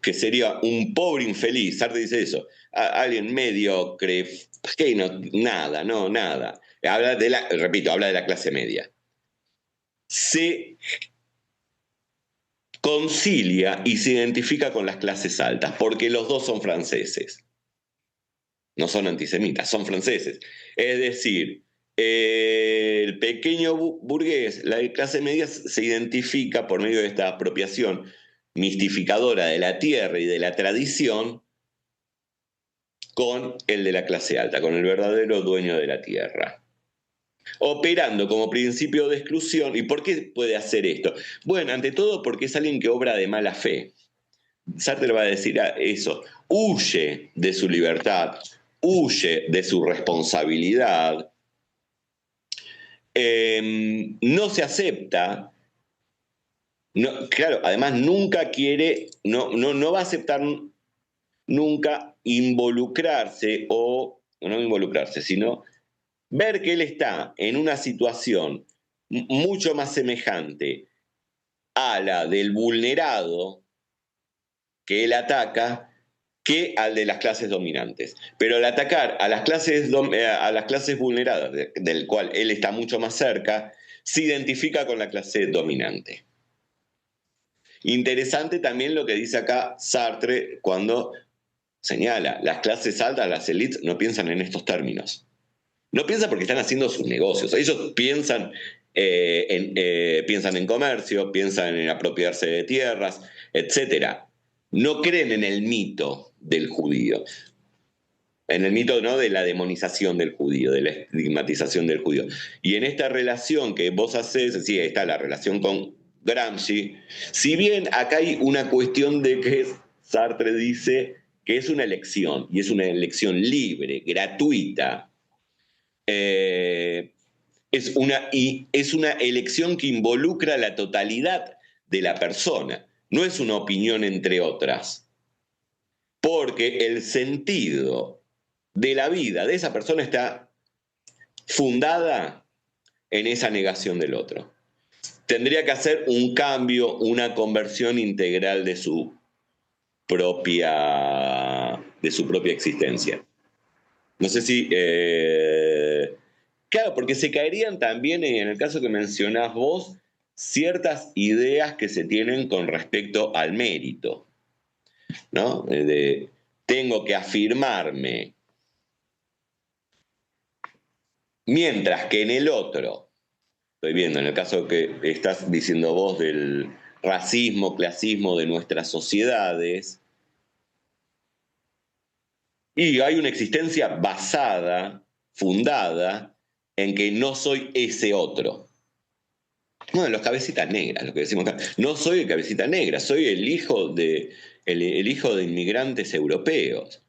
que sería un pobre infeliz. Sartre dice eso, alguien mediocre, que nada. Habla de la clase media. Se concilia y se identifica con las clases altas, porque los dos son franceses. No son antisemitas, son franceses. Es decir, el pequeño burgués, la clase media, se identifica por medio de esta apropiación mistificadora de la tierra y de la tradición con el de la clase alta, con el verdadero dueño de la tierra, operando como principio de exclusión. ¿Y por qué puede hacer esto? Bueno, ante todo porque es alguien que obra de mala fe. Sartre va a decir eso, huye de su libertad, huye de su responsabilidad, no se acepta, no, claro, además nunca quiere, no va a aceptar nunca involucrarse, o no involucrarse, sino ver que él está en una situación mucho más semejante a la del vulnerado que él ataca que al de las clases dominantes. Pero al atacar a las clases vulneradas, del cual él está mucho más cerca, se identifica con la clase dominante. Interesante también lo que dice acá Sartre cuando señala, las clases altas, las élites, no piensan en estos términos. No piensan porque están haciendo sus negocios. Ellos piensan en comercio, piensan en apropiarse de tierras, etc. No creen en el mito del judío, en el mito, ¿no?, de la demonización del judío, de la estigmatización del judío. Y en esta relación que vos hacés, sí, está la relación con Gramsci, si bien acá hay una cuestión de que Sartre dice que es una elección, y es una elección libre, gratuita, es una elección que involucra la totalidad de la persona, no es una opinión entre otras, porque el sentido de la vida de esa persona está fundada en esa negación del otro. Tendría que hacer un cambio, una conversión integral de su propia existencia. No sé si... claro, porque se caerían también, en el caso que mencionás vos, ciertas ideas que se tienen con respecto al mérito, ¿no? Tengo que afirmarme. Mientras que en el otro, estoy viendo, en el caso que estás diciendo vos del racismo, clasismo de nuestras sociedades, y hay una existencia basada, fundada, en que no soy ese otro. Bueno, los cabecitas negras, lo que decimos acá. No soy el cabecita negra, soy el hijo de inmigrantes europeos.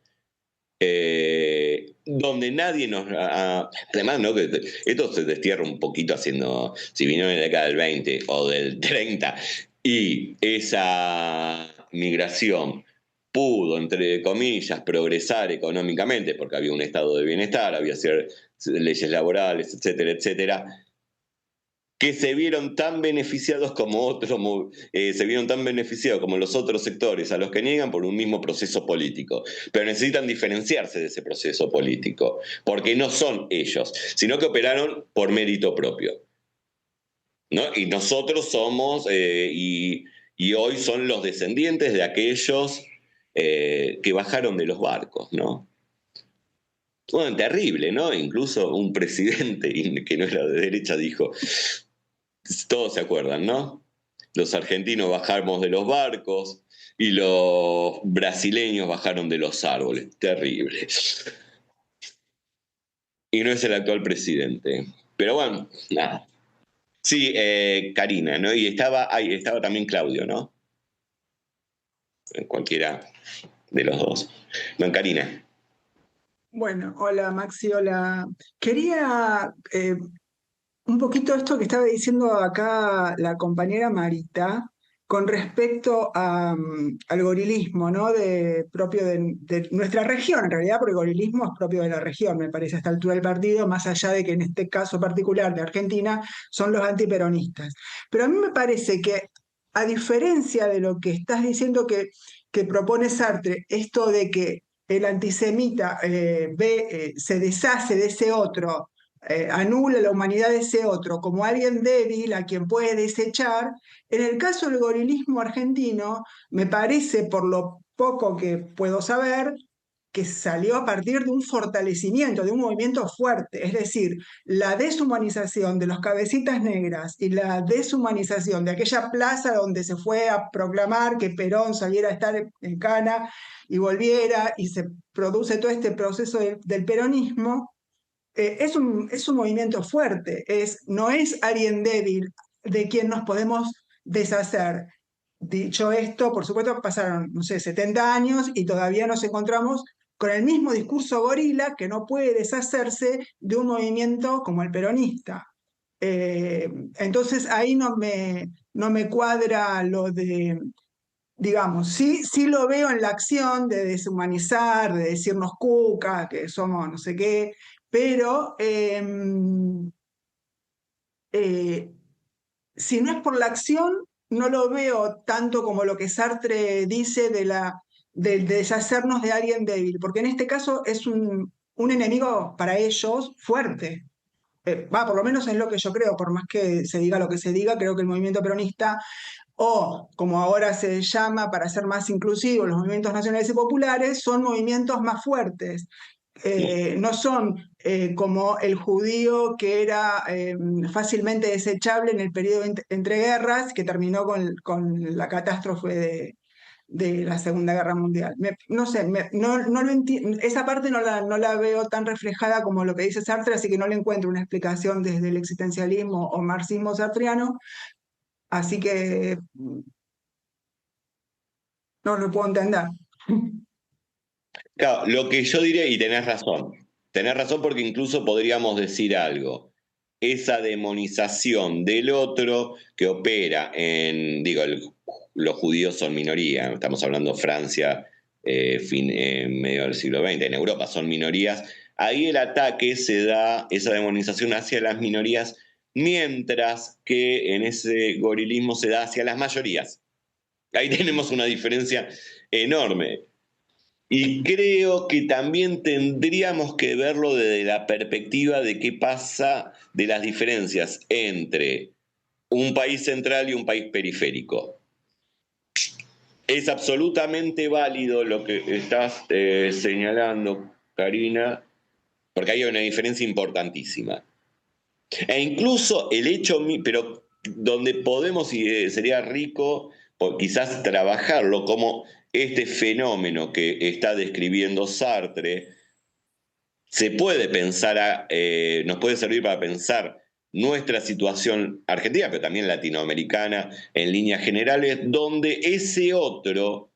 Donde nadie nos... además, ¿no?, que esto se destierra un poquito haciendo... Si vino en la década del 20 o del 30 y esa migración pudo, entre comillas, progresar económicamente porque había un estado de bienestar, había leyes laborales, etcétera, etcétera, que se vieron tan beneficiados como los otros sectores a los que niegan por un mismo proceso político, pero necesitan diferenciarse de ese proceso político, porque no son ellos, sino que operaron por mérito propio, ¿no? Y nosotros somos, y hoy son los descendientes de aquellos que bajaron de los barcos, ¿no? Bueno, terrible, ¿no? Incluso un presidente que no era de derecha dijo, todos se acuerdan, ¿no? Los argentinos bajamos de los barcos y los brasileños bajaron de los árboles. Terrible. Y no es el actual presidente. Pero bueno, nada. Sí, Karina, ¿no? Y estaba también Claudio, ¿no? Cualquiera de los dos. No, Karina. Bueno, hola Maxi, hola. Quería un poquito esto que estaba diciendo acá la compañera Marita con respecto al gorilismo, ¿no? Propio de nuestra región, en realidad, porque el gorilismo es propio de la región, me parece, a esta altura del partido, más allá de que en este caso particular de Argentina son los antiperonistas. Pero a mí me parece que, a diferencia de lo que estás diciendo que propone Sartre, esto de que el antisemita se deshace de ese otro, anula la humanidad de ese otro como alguien débil a quien puede desechar, en el caso del gorilismo argentino, me parece, por lo poco que puedo saber, que salió a partir de un fortalecimiento, de un movimiento fuerte, es decir, la deshumanización de los cabecitas negras y la deshumanización de aquella plaza donde se fue a proclamar que Perón saliera a estar en Cana y volviera y se produce todo este proceso del peronismo, es un movimiento fuerte, no es alguien débil de quien nos podemos deshacer. Dicho esto, por supuesto, pasaron, no sé, 70 años y todavía nos encontramos con el mismo discurso gorila que no puede deshacerse de un movimiento como el peronista. Entonces ahí no me cuadra lo de, digamos, sí lo veo en la acción de deshumanizar, de decirnos cuca, que somos no sé qué, pero si no es por la acción, no lo veo tanto como lo que Sartre dice de deshacernos de alguien débil, porque en este caso es un enemigo para ellos fuerte. Por lo menos es lo que yo creo, por más que se diga lo que se diga, creo que el movimiento peronista, o como ahora se llama para ser más inclusivo, los movimientos nacionales y populares, son movimientos más fuertes. No son como el judío que era fácilmente desechable en el periodo entre guerras, que terminó con la catástrofe de la Segunda Guerra Mundial. No sé, no lo esa parte no la veo tan reflejada como lo que dice Sartre, así que no le encuentro una explicación desde el existencialismo o marxismo sartriano, así que no lo puedo entender. Claro, lo que yo diría, y tenés razón porque incluso podríamos decir algo, esa demonización del otro que opera los judíos son minoría, estamos hablando de Francia, medio del siglo XX, en Europa son minorías, ahí el ataque se da, esa demonización hacia las minorías, mientras que en ese gorilismo se da hacia las mayorías. Ahí tenemos una diferencia enorme. Y creo que también tendríamos que verlo desde la perspectiva de qué pasa de las diferencias entre un país central y un país periférico. Es absolutamente válido lo que estás señalando, Karina, porque hay una diferencia importantísima. E incluso el hecho, pero donde podemos, y sería rico quizás trabajarlo como este fenómeno que está describiendo Sartre, se puede pensar, nos puede servir para pensar nuestra situación argentina, pero también latinoamericana en líneas generales, donde ese otro...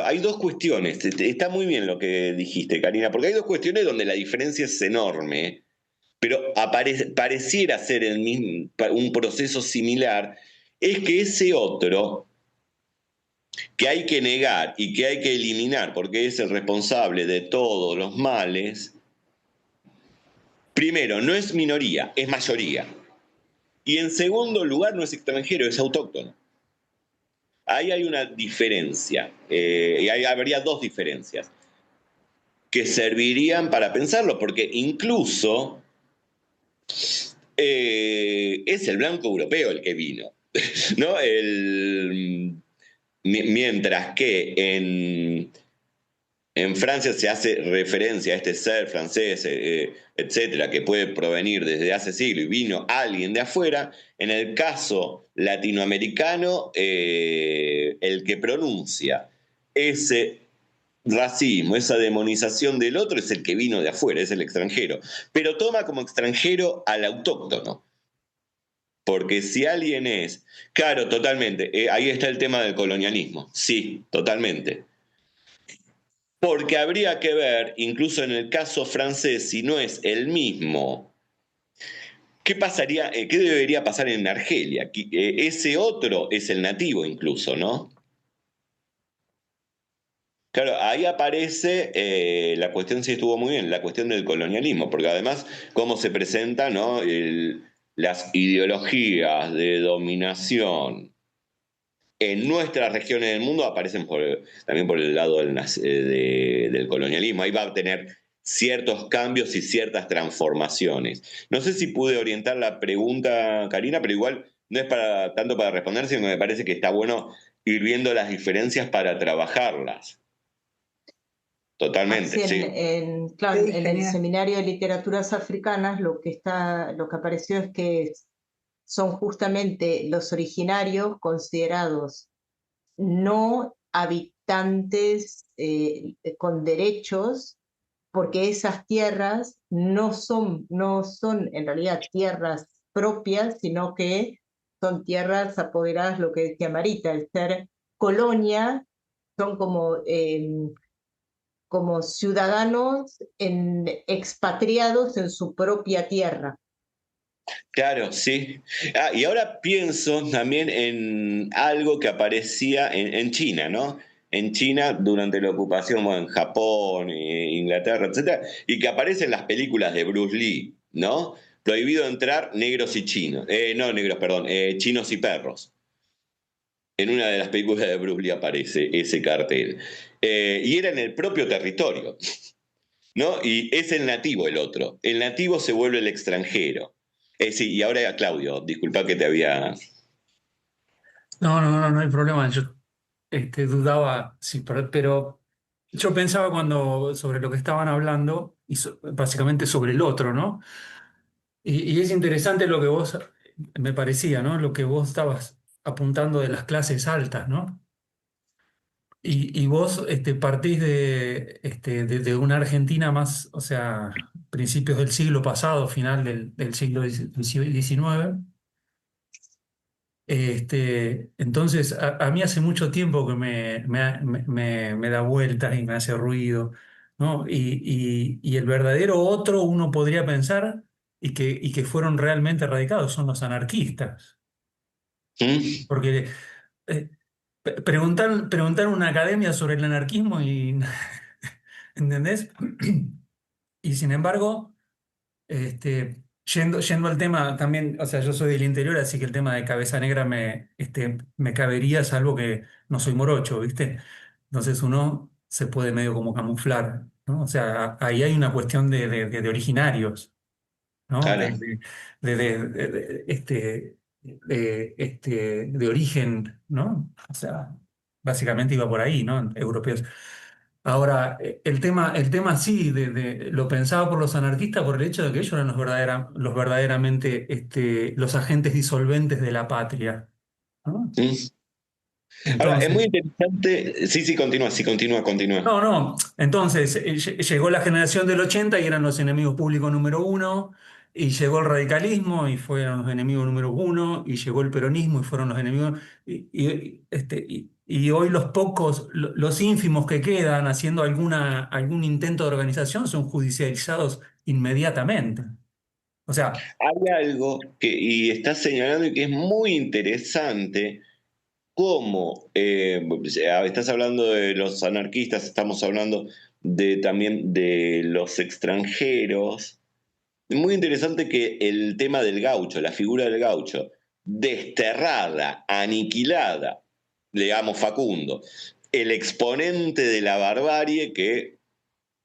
Hay dos cuestiones, está muy bien lo que dijiste, Karina, porque hay dos cuestiones donde la diferencia es enorme, pero pareciera ser un proceso similar, es que ese otro que hay que negar y que hay que eliminar porque es el responsable de todos los males, primero, no es minoría, es mayoría. Y en segundo lugar, no es extranjero, es autóctono. Ahí hay una diferencia, y ahí habría dos diferencias que servirían para pensarlo, porque incluso es el blanco europeo el que vino, ¿no? Mientras que en Francia se hace referencia a este ser francés, etcétera, que puede provenir desde hace siglos y vino alguien de afuera. En el caso latinoamericano, el que pronuncia ese racismo, esa demonización del otro es el que vino de afuera, es el extranjero. Pero toma como extranjero al autóctono. Porque si alguien es... Claro, totalmente. Ahí está el tema del colonialismo. Sí, totalmente. Porque habría que ver, incluso en el caso francés, si no es el mismo, ¿qué pasaría, qué debería pasar en Argelia? Ese otro es el nativo incluso, ¿no? Claro, ahí aparece la cuestión, sí estuvo muy bien, la cuestión del colonialismo, porque además cómo se presenta, ¿no? Las ideologías de dominación en nuestras regiones del mundo aparecen también por el lado del colonialismo. Ahí va a tener ciertos cambios y ciertas transformaciones. No sé si pude orientar la pregunta, Karina, pero igual no es tanto para responder, sino que me parece que está bueno ir viendo las diferencias para trabajarlas. Totalmente, Así sí. claro, Sí, en el genial. seminario de literaturas africanas lo que apareció es que son justamente los originarios considerados no habitantes con derechos, porque esas tierras no son en realidad tierras propias, sino que son tierras apoderadas, lo que decía Marita, el ser colonia, son como ciudadanos expatriados en su propia tierra. Claro, sí. Y ahora pienso también en algo que aparecía en China, ¿no? En China durante la ocupación, bueno, en Japón, Inglaterra, etcétera, y que aparece en las películas de Bruce Lee, ¿no? Prohibido entrar negros y chinos. No negros, perdón, chinos y perros. En una de las películas de Bruce Lee aparece ese cartel. Y era en el propio territorio, ¿no? Y es el nativo el otro. El nativo se vuelve el extranjero. Sí, y ahora Claudio, disculpa que te había... No hay problema. Yo dudaba, sí, pero yo pensaba sobre lo que estaban hablando y básicamente sobre el otro, ¿no? Y es interesante lo que me parecía, ¿no? Lo que vos estabas apuntando de las clases altas, ¿no? Y vos partís de una Argentina más, o sea, principios del siglo pasado, final del siglo XIX. Entonces, a mí hace mucho tiempo que me da vueltas y me hace ruido, ¿no? Y el verdadero otro, uno podría pensar, y que fueron realmente erradicados, son los anarquistas. ¿Mm? Porque eh, preguntar en una academia sobre el anarquismo y, ¿entendés? Y sin embargo, yendo al tema también, o sea, yo soy del interior, así que el tema de Cabeza Negra me cabería, salvo que no soy morocho, ¿viste? Entonces uno se puede medio como camuflar, ¿no? O sea, ahí hay una cuestión de originarios, ¿no? Claro. De origen, ¿no? O sea, básicamente iba por ahí, ¿no? Europeos. Ahora, el tema sí, lo pensaba por los anarquistas por el hecho de que ellos eran los verdaderamente los agentes disolventes de la patria, ¿no? ¿Mm? Ahora, es Entonces, muy interesante... Sí, sí, continúa. no, entonces llegó la generación del 80 y eran los enemigos públicos número uno, y llegó el radicalismo y fueron los enemigos número uno, y llegó el peronismo y fueron los enemigos, y hoy los pocos, los ínfimos que quedan haciendo algún intento de organización son judicializados inmediatamente. O sea, Hay algo y estás señalando y que es muy interesante, cómo estás hablando de los anarquistas, estamos hablando también de los extranjeros. Es muy interesante que el tema del gaucho, la figura del gaucho, desterrada, aniquilada, digamos Facundo, el exponente de la barbarie que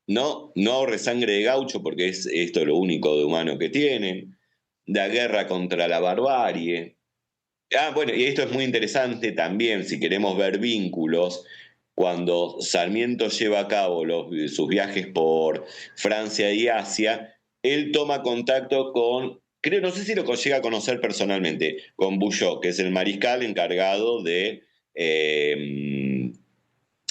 no ahorre sangre de gaucho porque es esto lo único de humano que tienen, la guerra contra la barbarie. Bueno, y esto es muy interesante también, si queremos ver vínculos, cuando Sarmiento lleva a cabo sus viajes por Francia y Asia, él toma contacto con, creo, no sé si lo llega a conocer personalmente, con Bugeaud, que es el mariscal encargado de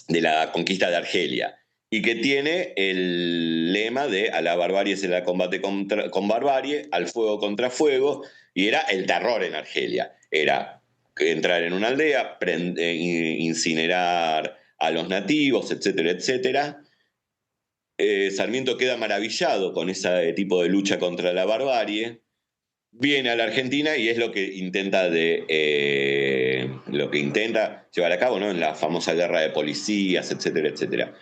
la conquista de Argelia, y que tiene el lema de a la barbarie se la combate con barbarie, al fuego contra fuego, y era el terror en Argelia. Era entrar en una aldea, incinerar a los nativos, etcétera, etcétera. Sarmiento queda maravillado con ese tipo de lucha contra la barbarie, viene a la Argentina y es lo que intenta llevar a cabo, ¿no? En la famosa guerra de policías, etcétera, etcétera,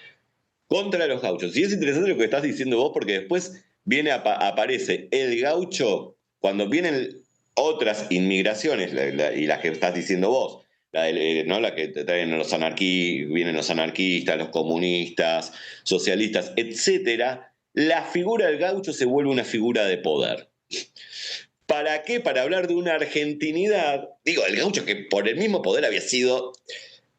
contra los gauchos. Y es interesante lo que estás diciendo vos, porque después aparece el gaucho cuando vienen otras inmigraciones, y las que estás diciendo vos, ¿no? La que te traen vienen los anarquistas, los comunistas, socialistas, etcétera. La figura del gaucho se vuelve una figura de poder. ¿Para qué? Para hablar de una argentinidad. Digo, el gaucho que por el mismo poder había sido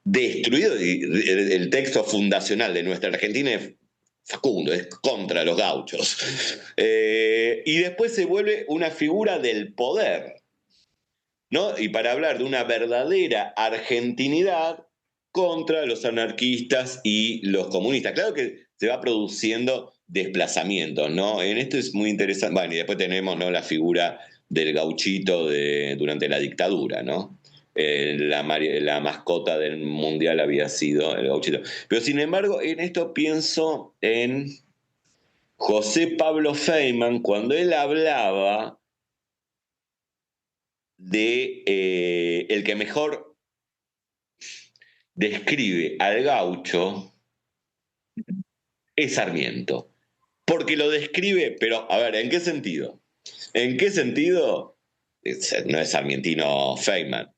destruido. El texto fundacional de nuestra Argentina es Facundo, es contra los gauchos. Y después se vuelve una figura del poder, ¿no? Y para hablar de una verdadera argentinidad contra los anarquistas y los comunistas. Claro que se va produciendo desplazamientos, ¿no? En esto es muy interesante. Bueno, y después tenemos, ¿no?, la figura del gauchito durante la dictadura, ¿no? La mascota del mundial había sido el gauchito. Pero sin embargo, en esto pienso en José Pablo Feynman cuando él hablaba de el que mejor describe al gaucho es Sarmiento. Porque lo describe, pero a ver, ¿en qué sentido? ¿En qué sentido? No es sarmientino Feynman.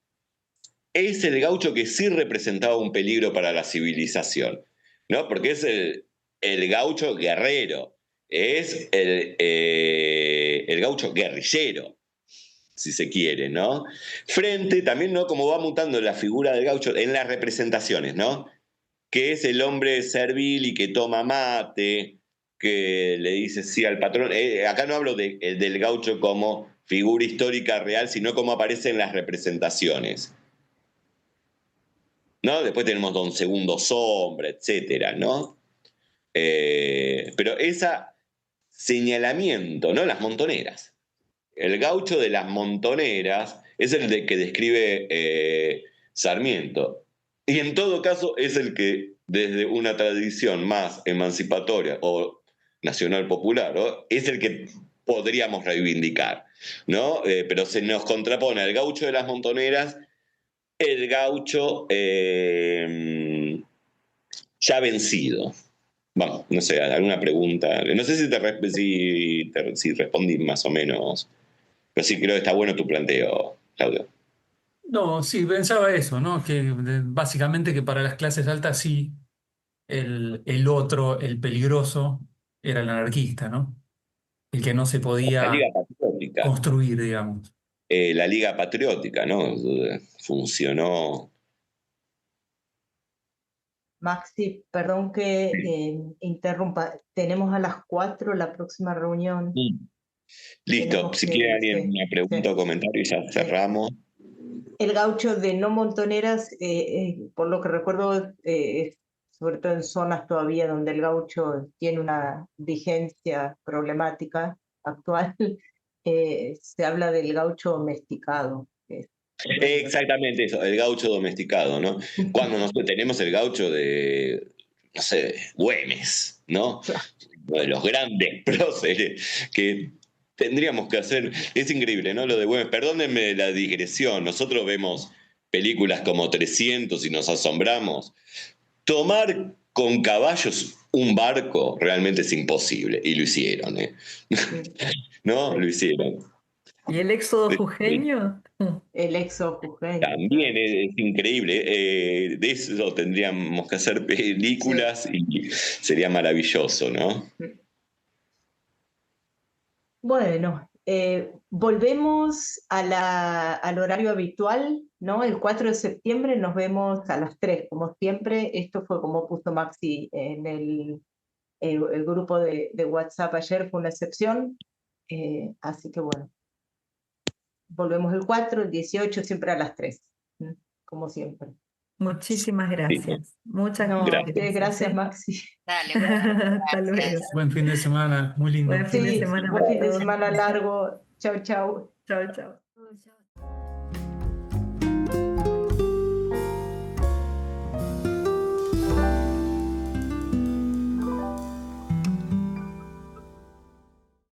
Es el gaucho que sí representaba un peligro para la civilización, ¿no? Porque es el gaucho guerrero, es el gaucho guerrillero, si se quiere, ¿no? Frente también, ¿no?, como va mutando la figura del gaucho en las representaciones, ¿no? Que es el hombre servil y que toma mate, que le dice sí al patrón. Acá no hablo del gaucho como figura histórica real, sino como aparece en las representaciones, ¿no? Después tenemos Don Segundo Sombra, etcétera, ¿no? Pero ese señalamiento, ¿no? Las montoneras. El gaucho de las montoneras es el que describe Sarmiento. Y en todo caso es el que, desde una tradición más emancipatoria o nacional popular, ¿no?, es el que podríamos reivindicar, ¿no? Pero se nos contrapone al gaucho de las montoneras el gaucho ya vencido. Vamos, no sé, alguna pregunta. No sé si respondí más o menos, pero sí creo que está bueno tu planteo, Claudio. No, sí, pensaba eso, ¿no? Que básicamente que para las clases altas sí, el otro, el peligroso, era el anarquista, ¿no? El que no se La podía Liga Patriótica. construir, digamos. La Liga Patriótica, ¿no? Funcionó. Maxi, perdón que interrumpa. Tenemos a las 4 la próxima reunión. Listo, Tenemos si que- quiere alguien sí, una pregunta sí. o comentario y ya cerramos. El gaucho de no montoneras, por lo que recuerdo, sobre todo en zonas todavía donde el gaucho tiene una vigencia problemática actual, se habla del gaucho domesticado. Exactamente eso, el gaucho domesticado, ¿no? Cuando nosotros tenemos el gaucho de, no sé, Güemes, ¿no? De los grandes próceres que tendríamos que hacer. Es increíble, ¿no? Lo de Güemes. Perdónenme la digresión. Nosotros vemos películas como 300 y nos asombramos. Tomar con caballos un barco realmente es imposible. Y lo hicieron, ¿eh? ¿No? Lo hicieron. ¿Y el éxodo jujeño? El exo jujeño. También es increíble. De eso tendríamos que hacer películas y sería maravilloso, ¿no? Bueno, volvemos al horario habitual, ¿no? El 4 de septiembre nos vemos a las 3, como siempre. Esto fue como puso Maxi en el grupo de WhatsApp ayer, fue una excepción. Así que bueno, volvemos el 4, el 18, siempre a las 3, como siempre. Muchísimas gracias. Muchas No, Gracias. gracias, ¿eh? Maxi. Dale, bueno, Hasta luego. gracias. Buen fin de semana, muy lindo. Buen fin de Sí, semana buen para fin de todos. semana largo. Chau, chau. Chao, chao.